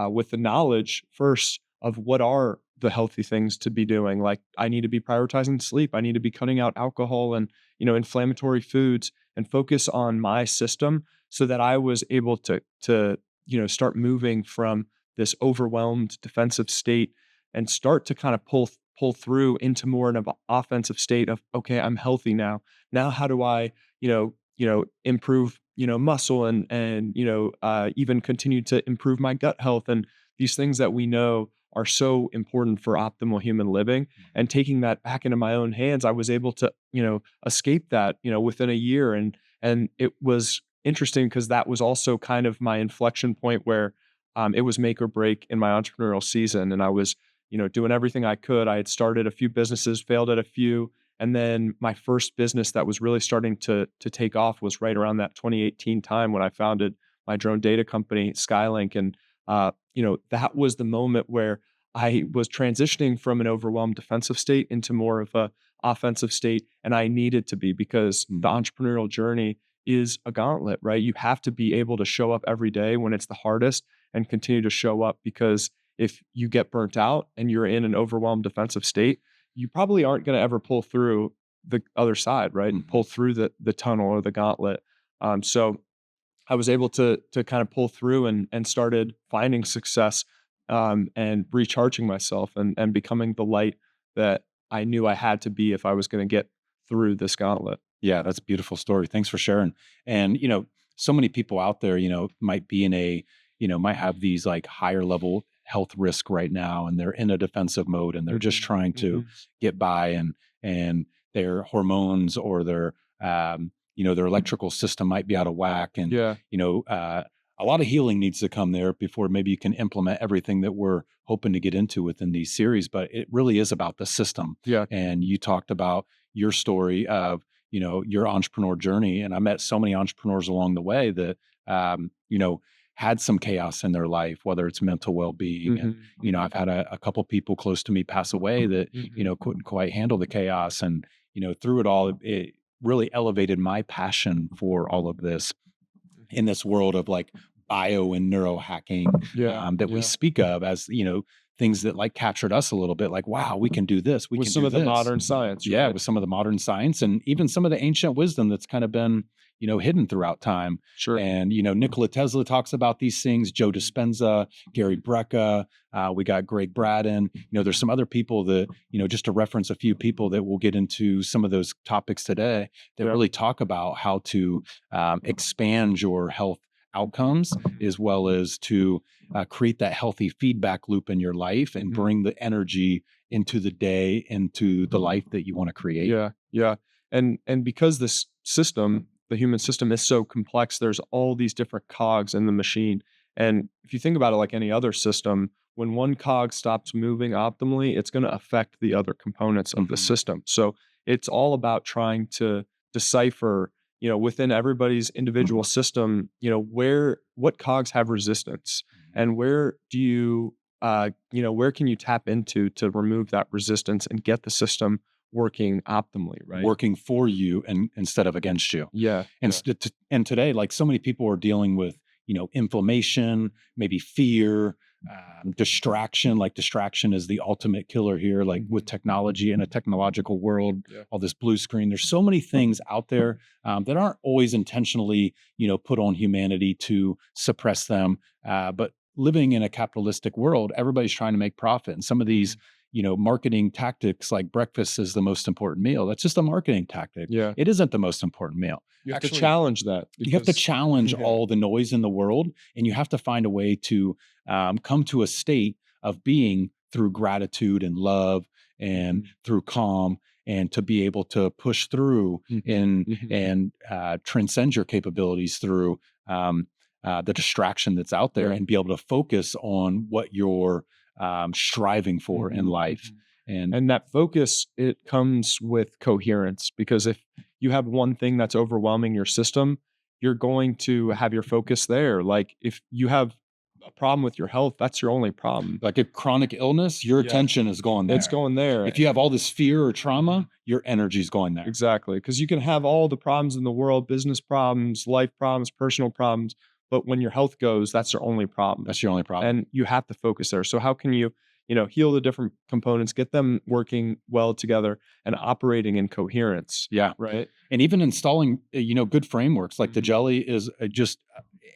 [SPEAKER 1] with the knowledge first of what are the healthy things to be doing. Like I need to be prioritizing sleep. I need to be cutting out alcohol and inflammatory foods and focus on my system so that I was able to start moving from this overwhelmed defensive state and start to kind of pull through into more of an offensive state of okay, I'm healthy now. Now how do I improve, muscle and even continue to improve my gut health and these things that we know are so important for optimal human living. And taking that back into my own hands, I was able to, escape that, within a year. And it was interesting because that was also kind of my inflection point where it was make or break in my entrepreneurial season. And I was, doing everything I could. I had started a few businesses, failed at a few, and then my first business that was really starting to take off was right around that 2018 time when I founded my drone data company, Skylink. And that was the moment where I was transitioning from an overwhelmed defensive state into more of a offensive state. And I needed to be because the entrepreneurial journey is a gauntlet, right? You have to be able to show up every day when it's the hardest and continue to show up because if you get burnt out and you're in an overwhelmed defensive state, you probably aren't going to ever pull through the other side, right? And
[SPEAKER 2] Mhm.
[SPEAKER 1] pull through the tunnel or the gauntlet. So I was able to kind of pull through and started finding success and recharging myself and becoming the light that I knew I had to be if I was going to get through this gauntlet.
[SPEAKER 2] Yeah, that's a beautiful story. Thanks for sharing. And, so many people out there, might be in might have these like higher level health risk right now, and they're in a defensive mode and they're just
[SPEAKER 1] Hmm.
[SPEAKER 2] trying to
[SPEAKER 1] Hmm.
[SPEAKER 2] get by, and their hormones or their electrical system might be out of whack. And,
[SPEAKER 1] Yeah.
[SPEAKER 2] you know, uh, a lot of healing needs to come there before maybe you can implement everything that we're hoping to get into within these series. But it really is about the system.
[SPEAKER 1] Yeah.
[SPEAKER 2] And you talked about your story of, your entrepreneur journey. And I met so many entrepreneurs along the way that, had some chaos in their life, whether it's mental well-being. And,
[SPEAKER 1] Mhm.
[SPEAKER 2] I've had a couple people close to me pass away that,
[SPEAKER 1] Mhm.
[SPEAKER 2] couldn't quite handle the chaos. And, through it all, it really elevated my passion for all of this in this world of like bio and neurohacking
[SPEAKER 1] Yeah.
[SPEAKER 2] that we
[SPEAKER 1] Yeah.
[SPEAKER 2] speak of as, things that like captured us a little bit like, wow, we can do this. We
[SPEAKER 1] With
[SPEAKER 2] can
[SPEAKER 1] some
[SPEAKER 2] do
[SPEAKER 1] of the
[SPEAKER 2] this.
[SPEAKER 1] modern science,
[SPEAKER 2] Yeah.
[SPEAKER 1] right?
[SPEAKER 2] With some of the modern science and even some of the ancient wisdom that's kind of been, hidden throughout time.
[SPEAKER 1] Sure.
[SPEAKER 2] And, Nikola Tesla talks about these things, Joe Dispenza, Gary Brecka, we got Gregg Braden, there's some other people that, just to reference a few people that we'll get into some of those topics today that
[SPEAKER 1] Yeah.
[SPEAKER 2] really talk about how to expand your health outcomes
[SPEAKER 1] Mhm.
[SPEAKER 2] as well as to create that healthy feedback loop in your life and
[SPEAKER 1] Mhm.
[SPEAKER 2] bring the energy into the day, into the life that you want to create.
[SPEAKER 1] Yeah, yeah. And because this system, the human system is so complex, there's all these different cogs in the machine. And if you think about it like any other system, when one cog stops moving optimally, it's going to affect the other components of the
[SPEAKER 2] Mhm.
[SPEAKER 1] system. So it's all about trying to decipher, within everybody's individual system, what cogs have resistance and where do you where can you tap into to remove that resistance and get the system working optimally, right?
[SPEAKER 2] Working for you and instead of against you.
[SPEAKER 1] Yeah,
[SPEAKER 2] And
[SPEAKER 1] yeah.
[SPEAKER 2] and today, like so many people are dealing with, inflammation, maybe fear, distraction. Like distraction is the ultimate killer here. Like with
[SPEAKER 1] Mhm.
[SPEAKER 2] technology in a technological world,
[SPEAKER 1] Yeah.
[SPEAKER 2] all this blue screen. There's so many things out there that aren't always intentionally, put on humanity to suppress them. But living in a capitalistic world, everybody's trying to make profit, and some of these
[SPEAKER 1] Mhm.
[SPEAKER 2] marketing tactics like breakfast is the most important meal. That's just a marketing tactic.
[SPEAKER 1] Yeah.
[SPEAKER 2] It isn't the most important meal.
[SPEAKER 1] You have to
[SPEAKER 2] Actually,
[SPEAKER 1] challenge that
[SPEAKER 2] you have to
[SPEAKER 1] because
[SPEAKER 2] challenge
[SPEAKER 1] yeah.
[SPEAKER 2] all the noise in the world, and you have to find a way to come to a state of being through gratitude and love and
[SPEAKER 1] Mhm.
[SPEAKER 2] through calm and to be able to push through
[SPEAKER 1] Mhm.
[SPEAKER 2] and
[SPEAKER 1] Mhm.
[SPEAKER 2] transcend your capabilities through the distraction that's out there
[SPEAKER 1] Yeah.
[SPEAKER 2] and be able to focus on what you're striving for in
[SPEAKER 1] Mhm.
[SPEAKER 2] life.
[SPEAKER 1] Mhm.
[SPEAKER 2] And
[SPEAKER 1] And that focus, it comes with coherence because if you have one thing that's overwhelming your system, you're going to have your focus there. Like if you have a problem with your health, that's your only problem.
[SPEAKER 2] like a chronic illness, your
[SPEAKER 1] Yeah.
[SPEAKER 2] attention is going
[SPEAKER 1] It's
[SPEAKER 2] there.
[SPEAKER 1] going there.
[SPEAKER 2] If you have all this fear or
[SPEAKER 1] Mhm.
[SPEAKER 2] trauma, your energy's going there.
[SPEAKER 1] Exactly, because you can have all the problems in the world, business problems, life problems, personal problems, but when your health goes, that's your only problem,
[SPEAKER 2] That's your only problem.
[SPEAKER 1] and you have to focus there. So how can you, heal the different components, get them working well together and operating in coherence,
[SPEAKER 2] Yeah.
[SPEAKER 1] right?
[SPEAKER 2] And even installing, good frameworks like the
[SPEAKER 1] Mhm.
[SPEAKER 2] jelly is just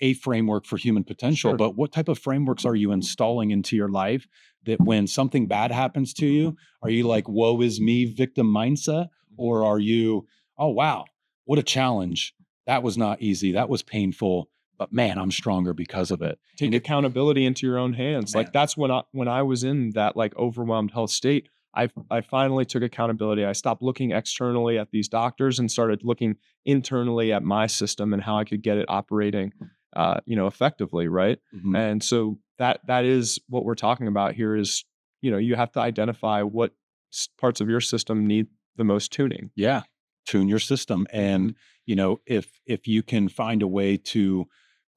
[SPEAKER 2] a framework for human potential.
[SPEAKER 1] Sure.
[SPEAKER 2] But what type of frameworks are you installing into your life that when something bad happens to you, are you like, woe is me, victim mindset?
[SPEAKER 1] Mhm.
[SPEAKER 2] Or are you, oh, wow, what a challenge. That was not easy. That was painful. But man, I'm stronger because of it. And
[SPEAKER 1] Take accountability into your own hands. Like
[SPEAKER 2] man,
[SPEAKER 1] that's when I was in that like overwhelmed health state, I finally took accountability. I stopped looking externally at these doctors and started looking internally at my system and how I could get it operating effectively, right?
[SPEAKER 2] mhm.
[SPEAKER 1] And so that is what we're talking about here is, you have to identify what parts of your system need the most tuning.
[SPEAKER 2] Yeah, tune your system.
[SPEAKER 1] Mhm.
[SPEAKER 2] And, if you can find a way to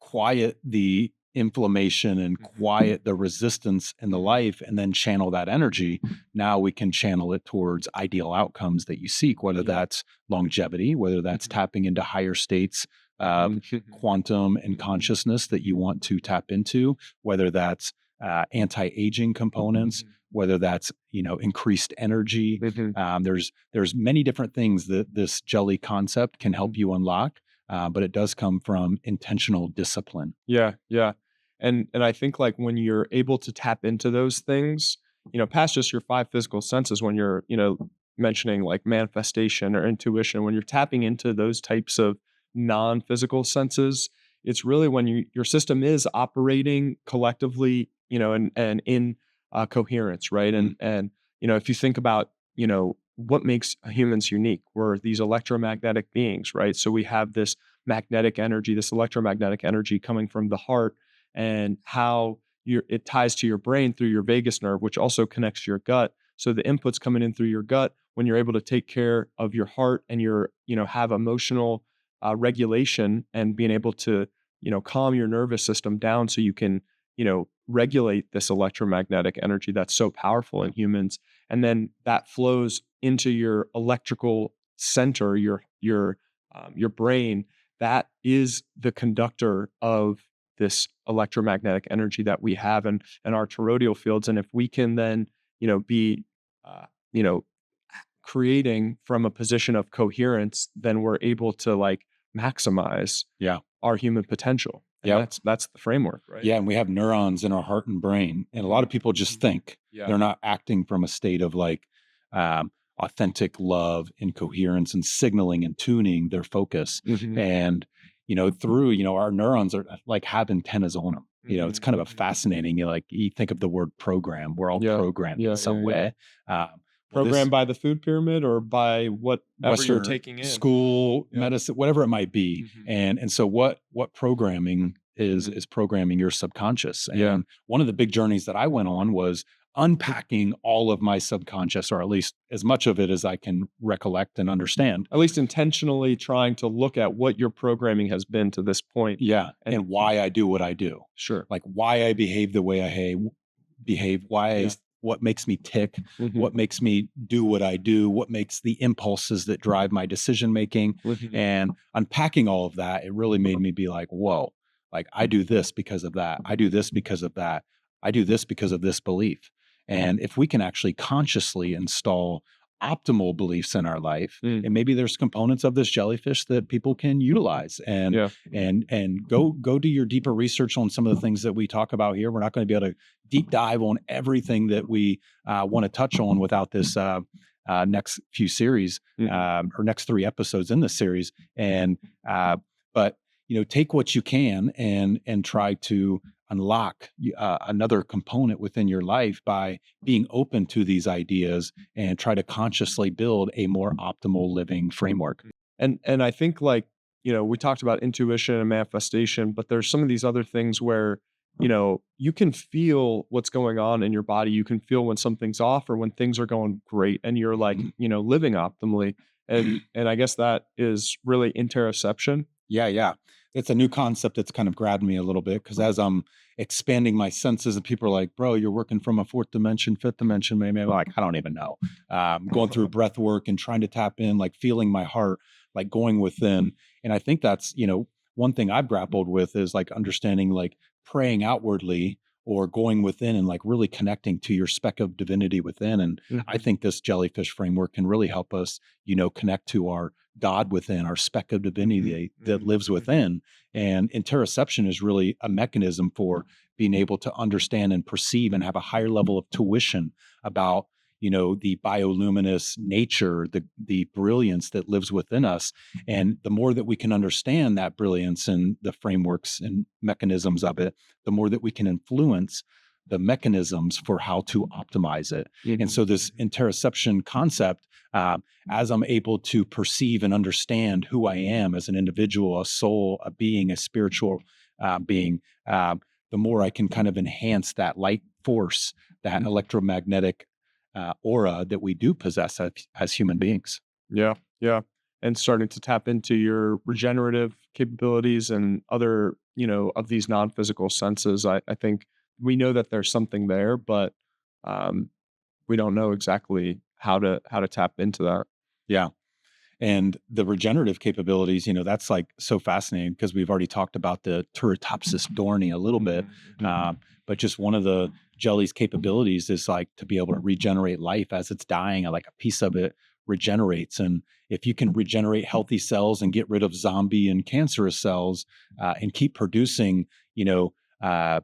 [SPEAKER 2] quiet the inflammation and
[SPEAKER 1] Mhm.
[SPEAKER 2] quiet the resistance in the
[SPEAKER 1] Mhm.
[SPEAKER 2] life and then channel that energy, now we can channel it towards ideal outcomes that you seek, whether
[SPEAKER 1] Yeah.
[SPEAKER 2] that's longevity, whether that's
[SPEAKER 1] Mhm.
[SPEAKER 2] tapping into higher states of
[SPEAKER 1] Mhm.
[SPEAKER 2] quantum and
[SPEAKER 1] Mhm.
[SPEAKER 2] consciousness that you want to tap into, whether that's anti-aging components,
[SPEAKER 1] Mhm.
[SPEAKER 2] whether that's increased energy.
[SPEAKER 1] Mhm.
[SPEAKER 2] There's many different things that this jelly concept can help
[SPEAKER 1] Mhm.
[SPEAKER 2] you unlock, but it does come from intentional discipline.
[SPEAKER 1] Yeah, yeah. And I think like when you're able to tap into those things, past just your five physical senses, when you're, mentioning like manifestation or intuition, when you're tapping into those types of non-physical senses, it's really when your system is operating collectively, and in coherence, right?
[SPEAKER 2] Mhm.
[SPEAKER 1] And if you think about, what makes humans unique. We're these electromagnetic beings, right? So we have this magnetic energy, this electromagnetic energy coming from the heart, and how it ties to your brain through your vagus nerve, which also connects to your gut. So the inputs coming in through your gut, when you're able to take care of your heart and have emotional regulation and being able to, calm your nervous system down so you can, regulate this electromagnetic energy that's so powerful in humans. And then that flows into your electrical center, your brain. That is the conductor of this electromagnetic energy that we have in our toroidal fields. And if we can then, be, you know, creating from a position of coherence, then we're able to like maximize
[SPEAKER 2] Yeah.
[SPEAKER 1] our human potential. And
[SPEAKER 2] Yep.
[SPEAKER 1] that's the framework, right?
[SPEAKER 2] Yeah, and we have neurons in our heart and brain, and a lot of people just think.
[SPEAKER 1] Yeah.
[SPEAKER 2] They're not acting from a state of like authentic love and coherence and signaling and tuning their focus.
[SPEAKER 1] Mhm.
[SPEAKER 2] And through our neurons are like have antennas on them. It's kind of a
[SPEAKER 1] Mhm.
[SPEAKER 2] fascinating. Like you think of the word program. We're all
[SPEAKER 1] Yeah.
[SPEAKER 2] programmed in
[SPEAKER 1] Yeah,
[SPEAKER 2] some
[SPEAKER 1] yeah, yeah.
[SPEAKER 2] way. Um, well, this
[SPEAKER 1] Programmed by the food pyramid or by whatever you're
[SPEAKER 2] Western
[SPEAKER 1] taking in.
[SPEAKER 2] school,
[SPEAKER 1] Yeah.
[SPEAKER 2] medicine, whatever it might be.
[SPEAKER 1] Mhm.
[SPEAKER 2] And so what programming
[SPEAKER 1] Mhm.
[SPEAKER 2] is programming your subconscious.
[SPEAKER 1] Yeah.
[SPEAKER 2] And one of the big journeys that I went on was unpacking all of my subconscious, or at least as much of it as I can recollect and understand.
[SPEAKER 1] At least intentionally trying to look at what your programming has been to this point.
[SPEAKER 2] Yeah.
[SPEAKER 1] And
[SPEAKER 2] And why I do what I do.
[SPEAKER 1] sure.
[SPEAKER 2] Like why I behave the way behave,
[SPEAKER 1] Yeah.
[SPEAKER 2] what makes me tick,
[SPEAKER 1] Mhm.
[SPEAKER 2] what makes me do what I do, what makes the impulses that drive my decision making.
[SPEAKER 1] Mhm.
[SPEAKER 2] And unpacking all of that, it really made me be like, whoa, like I do this because of that. I do this because of that. I do this because of this belief. And if we can actually consciously install optimal beliefs in our life,
[SPEAKER 1] Mm.
[SPEAKER 2] and maybe there's components of this jellyfish that people can utilize and
[SPEAKER 1] Yeah.
[SPEAKER 2] go do your deeper research on some of the things that we talk about here. We're not going to be able to deep dive on everything that we want to touch on without this next few series
[SPEAKER 1] Mhm.
[SPEAKER 2] or next 3 episodes in this series. And but take what you can and try to unlock another component within your life by being open to these ideas and try to consciously build a more optimal living framework.
[SPEAKER 1] And I think like, we talked about intuition and manifestation, but there's some of these other things where, you can feel what's going on in your body. You can feel when something's off or when things are going great and you're like, living optimally. And I guess that is really interoception.
[SPEAKER 2] Yeah, yeah. It's a new concept that's kind of grabbed me a little bit because as I'm expanding my senses, and people are like, "Bro, you're working from a fourth dimension, fifth dimension." Maybe I'm like, I don't even know. Going through breath work and trying to tap in, like feeling my heart, like going within. And I think that's one thing I've grappled with is like understanding like praying outwardly or going within and like really connecting to your speck of divinity within. And I
[SPEAKER 1] Mhm.
[SPEAKER 2] think this jellyfish framework can really help us, connect to our God within, our speck of divinity that
[SPEAKER 1] Mhm.
[SPEAKER 2] lives within. And interoception is really a mechanism for being able to understand and perceive and have a higher level of tuition about the bioluminous nature, the brilliance that lives within us. And the more that we can understand that brilliance and the frameworks and mechanisms of it, the more that we can influence the mechanisms for how to optimize it. And
[SPEAKER 1] Mhm.
[SPEAKER 2] so this interoception concept, as I'm able to perceive and understand who I am as an individual, a soul, a being, a spiritual being, the more I can kind of enhance that light force, that electromagnetic aura that we do possess as human beings.
[SPEAKER 1] Yeah, yeah, and starting to tap into your regenerative capabilities and other, of these non-physical senses. I think we know that there's something there, but, um, we don't know exactly how to tap into that.
[SPEAKER 2] Yeah. And the regenerative capabilities, that's like so fascinating because we've already talked about the Turritopsis dorni a little bit.
[SPEAKER 1] Mhm, mhm.
[SPEAKER 2] But just one of the jelly's capabilities is like to be able to regenerate life as it's dying, like a piece of it regenerates. And if you can regenerate healthy cells and get rid of zombie and cancerous cells and keep producing, you know, uh,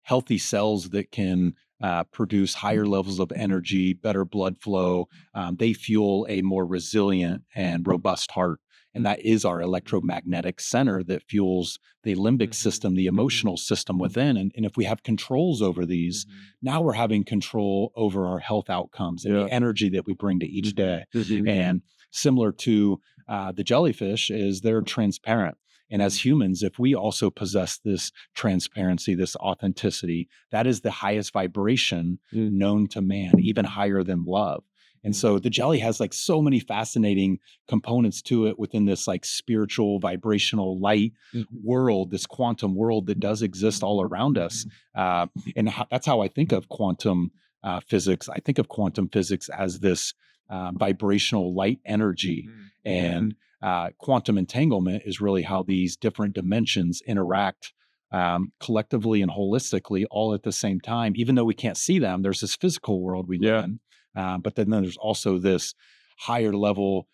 [SPEAKER 2] healthy cells that can produce higher levels of energy, better blood flow, they fuel a more resilient and robust heart. And that is our electromagnetic center that fuels the limbic
[SPEAKER 1] Mhm.
[SPEAKER 2] system, the
[SPEAKER 1] Mhm.
[SPEAKER 2] emotional system within. And if we have controls over these,
[SPEAKER 1] Mhm.
[SPEAKER 2] now we're having control over our health outcomes and the
[SPEAKER 1] Yeah.
[SPEAKER 2] energy that we bring to each
[SPEAKER 1] Mhm.
[SPEAKER 2] day.
[SPEAKER 1] Mhm.
[SPEAKER 2] And similar to the jellyfish, is they're transparent. And
[SPEAKER 1] Mhm.
[SPEAKER 2] as humans, if we also possess this transparency, this authenticity, that is the highest vibration
[SPEAKER 1] Mm.
[SPEAKER 2] known to man, even higher than love. And
[SPEAKER 1] Mm.
[SPEAKER 2] so the jelly has like so many fascinating components to it within this like spiritual, vibrational light
[SPEAKER 1] Mhm.
[SPEAKER 2] world, this quantum world that does exist all around us.
[SPEAKER 1] Mhm.
[SPEAKER 2] Uh, that's how I think of quantum physics. I think of quantum physics as this vibrational light energy.
[SPEAKER 1] Mhm.
[SPEAKER 2] And
[SPEAKER 1] Mhm.
[SPEAKER 2] quantum entanglement is really how these different dimensions interact collectively and holistically all at the same time. Even though we can't see them, there's this physical world we live
[SPEAKER 1] Yeah.
[SPEAKER 2] in, but then there's also this higher level,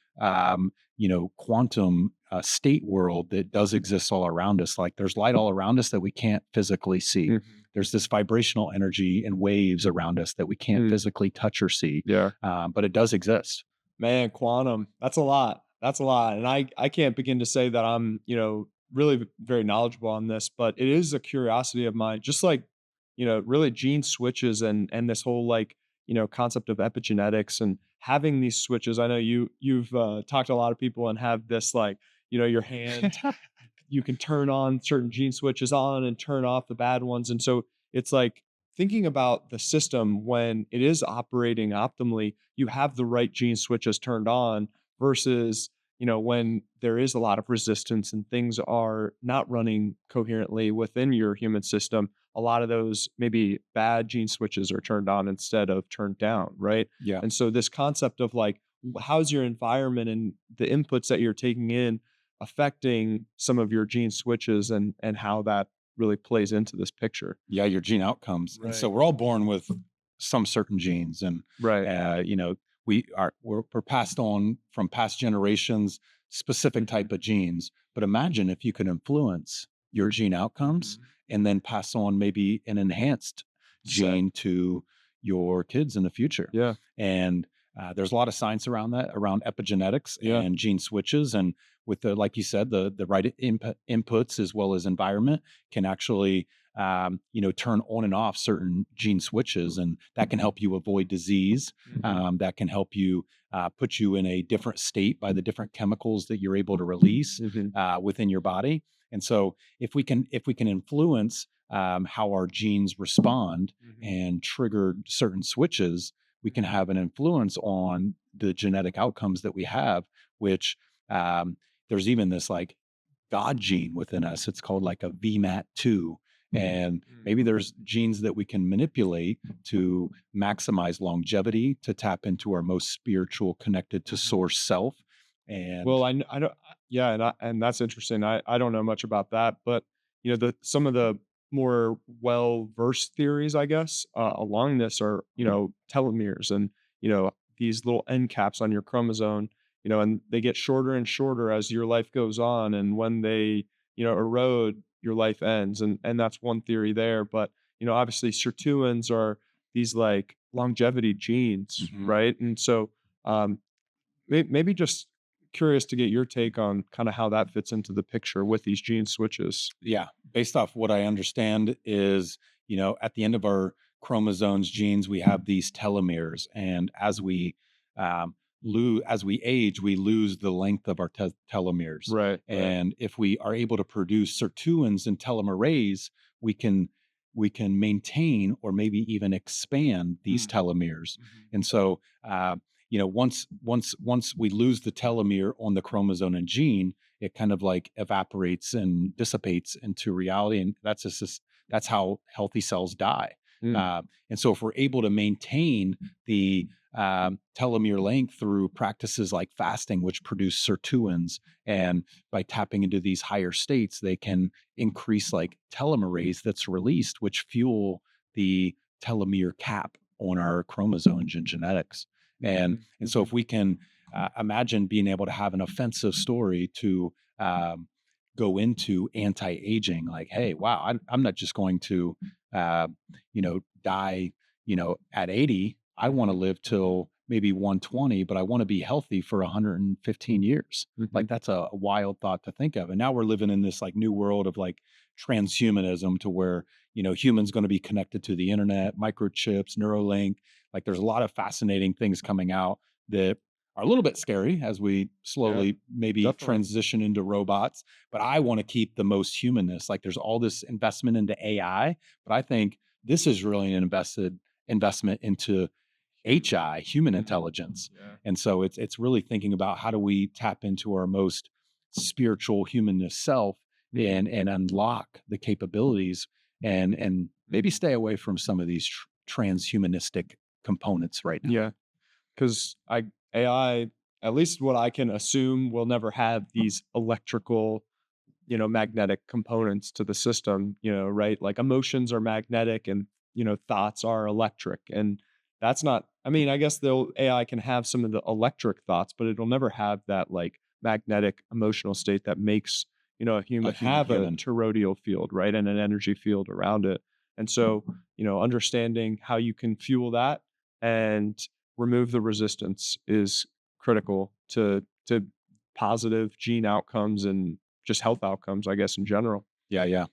[SPEAKER 2] quantum state world that does exist all around us. Like there's light all around us that we can't physically see.
[SPEAKER 1] Mhm.
[SPEAKER 2] There's this vibrational energy and waves around us that we can't
[SPEAKER 1] Mm.
[SPEAKER 2] physically touch or see,
[SPEAKER 1] Yeah.
[SPEAKER 2] but it does exist.
[SPEAKER 1] Man, quantum. That's a lot. That's a lot. And I can't begin to say that I'm, really very knowledgeable on this, but it is a curiosity of mine. Just like, really gene switches and this whole like, concept of epigenetics and having these switches. I know you've talked to a lot of people and have this like, your hand you can turn on certain gene switches on and turn off the bad ones. And so it's like thinking about the system when it is operating optimally, you have the right gene switches turned on versus, when there is a lot of resistance and things are not running coherently within your human system, a lot of those maybe bad gene switches are turned on instead of turned down, right?
[SPEAKER 2] Yeah.
[SPEAKER 1] And so this concept of like, how's your environment and the inputs that you're taking in affecting some of your gene switches and how that really plays into this picture.
[SPEAKER 2] Yeah, your gene outcomes. And so
[SPEAKER 1] Right.
[SPEAKER 2] we're all born with some certain genes, and
[SPEAKER 1] Right.
[SPEAKER 2] uh, you know, we're passed on from past generations specific
[SPEAKER 1] Mhm.
[SPEAKER 2] type of genes. But imagine if you could influence your gene outcomes
[SPEAKER 1] Mhm.
[SPEAKER 2] and then pass on maybe an enhanced
[SPEAKER 1] Set.
[SPEAKER 2] gene to your kids in the future.
[SPEAKER 1] Yeah.
[SPEAKER 2] And there's a lot of science around that, around epigenetics
[SPEAKER 1] Yeah.
[SPEAKER 2] and gene switches, and with the like you said, the right inputs as well as environment can actually turn on and off certain gene switches, and that can help you avoid disease.
[SPEAKER 1] Mhm.
[SPEAKER 2] That can help you put you in a different state by the different chemicals that you're able to release
[SPEAKER 1] Mhm.
[SPEAKER 2] within your body. And so, if we can influence how our genes respond
[SPEAKER 1] Mhm.
[SPEAKER 2] and trigger certain switches, we can have an influence on the genetic outcomes that we have. Which um, there's even this like God gene within us. It's called like a VMAT2. And
[SPEAKER 1] Mm.
[SPEAKER 2] maybe there's genes that we can manipulate to maximize longevity, to tap into our most spiritual, connected to
[SPEAKER 1] Mhm.
[SPEAKER 2] source self. And
[SPEAKER 1] Well, I don't yeah, and that's interesting. I don't know much about that, but, the some of the more well-versed theories, I guess, along this are, telomeres and, these little end caps on your chromosome, and they get shorter and shorter as your life goes on, and when they, erode, your life ends, and that's one theory there, but, obviously, sirtuins are these, like, longevity genes,
[SPEAKER 2] Mhm.
[SPEAKER 1] right? And so, um maybe just curious to get your take on kinda how that fits into the picture with these gene switches.
[SPEAKER 2] Yeah, based off what I understand is, at the end of our chromosomes, genes, we have these telomeres, and as we age, we lose the length of our telomeres.
[SPEAKER 1] Right, right.
[SPEAKER 2] And if we are able to produce sirtuins and telomerase, we can we can maintain or maybe even expand these
[SPEAKER 1] Mm.
[SPEAKER 2] telomeres.
[SPEAKER 1] Mhm.
[SPEAKER 2] And so, once we lose the telomere on the chromosome and gene, it kind of like evaporates and dissipates into reality, and that's how healthy cells die.
[SPEAKER 1] Mm.
[SPEAKER 2] And so if we're able to maintain the telomere length through practices like fasting, which produce sirtuins, and by tapping into these higher states, they can increase like telomerase that's released, which fuel the telomere cap on our chromosomes and genetics. and
[SPEAKER 1] Mhm,
[SPEAKER 2] and so
[SPEAKER 1] mhm.
[SPEAKER 2] if we can imagine being able to have an offensive story to um, go into anti-aging, like, hey, wow, I'm not just going to die at 80. I want to live till maybe 120, but I want to be healthy for 115 years. Like
[SPEAKER 1] Mhm.
[SPEAKER 2] that's a wild thought to think of. And now we're living in this like new world of like transhumanism to where, humans going to be connected to the internet, microchips, Neuralink. Like there's a lot of fascinating things coming out that are a little bit scary as we
[SPEAKER 1] Yeah,
[SPEAKER 2] slowly maybe
[SPEAKER 1] definitely.
[SPEAKER 2] transition into robots. But I want to keep the most humanness. Like there's all this investment into AI, but I think this is really an investment into
[SPEAKER 1] Human.
[SPEAKER 2] HI, human
[SPEAKER 1] Mhm.
[SPEAKER 2] intelligence.
[SPEAKER 1] Yeah.
[SPEAKER 2] And so it's really thinking about how do we tap into our most spiritual humanness self
[SPEAKER 1] Mhm.
[SPEAKER 2] and unlock the capabilities and maybe stay away from some of these transhumanistic components right now.
[SPEAKER 1] Yeah, because I AI, at least what I can assume, will never have these electrical, magnetic components to the system, right? Like emotions are magnetic and, thoughts are electric. And that's not, I mean, I guess the AI can have some of the electric thoughts, but it'll never have that like magnetic emotional state that makes, a
[SPEAKER 2] A
[SPEAKER 1] human
[SPEAKER 2] human
[SPEAKER 1] have a
[SPEAKER 2] human.
[SPEAKER 1] toroidal field, right? And an energy field around it. And so, understanding how you can fuel that and remove the resistance is critical to positive gene outcomes and just health outcomes, I guess, in general.
[SPEAKER 2] Yeah, yeah.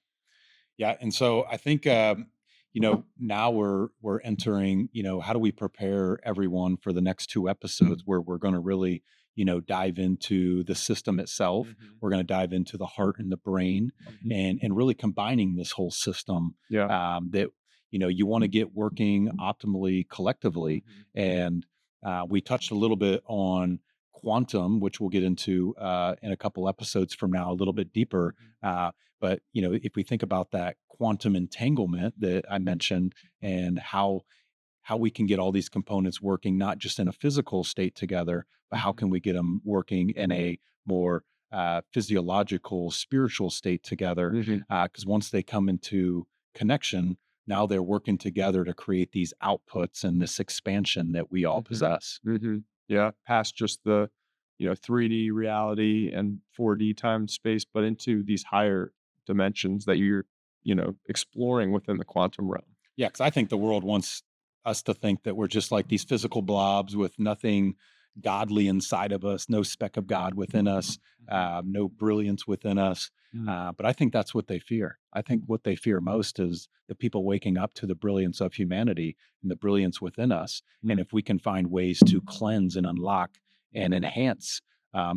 [SPEAKER 2] Yeah, and so I think now we're entering. How do we prepare everyone for the next two episodes where we're going to really dive into the system itself.
[SPEAKER 1] Mhm,
[SPEAKER 2] We're going to dive into the heart and the brain,
[SPEAKER 1] mhm.
[SPEAKER 2] and really combining this whole system
[SPEAKER 1] Yeah.
[SPEAKER 2] that you want to get working optimally collectively.
[SPEAKER 1] Mhm,
[SPEAKER 2] And we touched a little bit on quantum, which we'll get into in a couple episodes from now, a little bit deeper.
[SPEAKER 1] mhm,
[SPEAKER 2] But if we think about that quantum entanglement that I mentioned and how we can get all these components working not just in a physical state together, but how
[SPEAKER 1] mhm,
[SPEAKER 2] can we get them working in a more physiological, spiritual state together?
[SPEAKER 1] mhm,
[SPEAKER 2] Because once they come into connection, now they're working together to create these outputs and this expansion that we all
[SPEAKER 1] mhm,
[SPEAKER 2] possess.
[SPEAKER 1] mhm. Yeah, past just the, 3D reality and 4D time space, but into these higher dimensions that you're, exploring within the quantum realm.
[SPEAKER 2] Yeah, because I think the world wants us to think that we're just like these physical blobs with nothing godly inside of us, no speck of God within us,
[SPEAKER 1] Mhm,
[SPEAKER 2] no brilliance within us.
[SPEAKER 1] mm,
[SPEAKER 2] But I think that's what they fear. I think what they fear most is the people waking up to the brilliance of humanity and the brilliance within us. And
[SPEAKER 1] mm,
[SPEAKER 2] if we can find ways to cleanse and unlock and enhance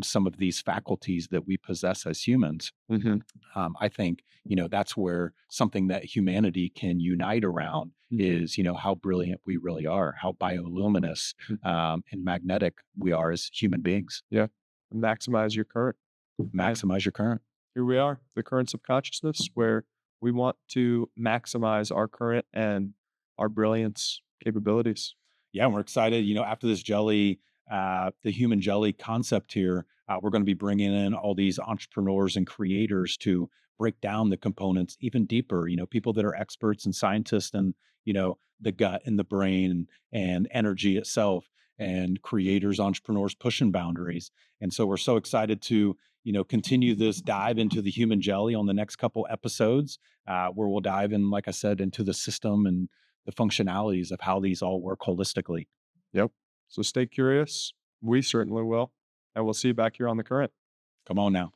[SPEAKER 2] some of these faculties that we possess as humans,
[SPEAKER 1] mhm,
[SPEAKER 2] I think that's where something that humanity can unite around
[SPEAKER 1] mhm,
[SPEAKER 2] is how brilliant we really are, how bioluminescent
[SPEAKER 1] mhm.
[SPEAKER 2] and magnetic we are as human beings.
[SPEAKER 1] Yeah, maximize your current. And
[SPEAKER 2] Maximize your current.
[SPEAKER 1] here we are, the currents of consciousness, where we want to maximize our current and our brilliance capabilities.
[SPEAKER 2] Yeah, and we're excited. After this jelly, the human jelly concept here, we're going to be bringing in all these entrepreneurs and creators to break down the components even deeper. People that are experts and scientists and the gut and the brain and energy itself, and creators, entrepreneurs pushing boundaries. And so we're so excited to continue this dive into the human jelly on the next couple episodes, where we'll dive in, like I said, into the system and the functionalities of how these all work holistically.
[SPEAKER 1] Yep. So stay curious. We certainly will. And we'll see you back here on the current.
[SPEAKER 2] Come on now.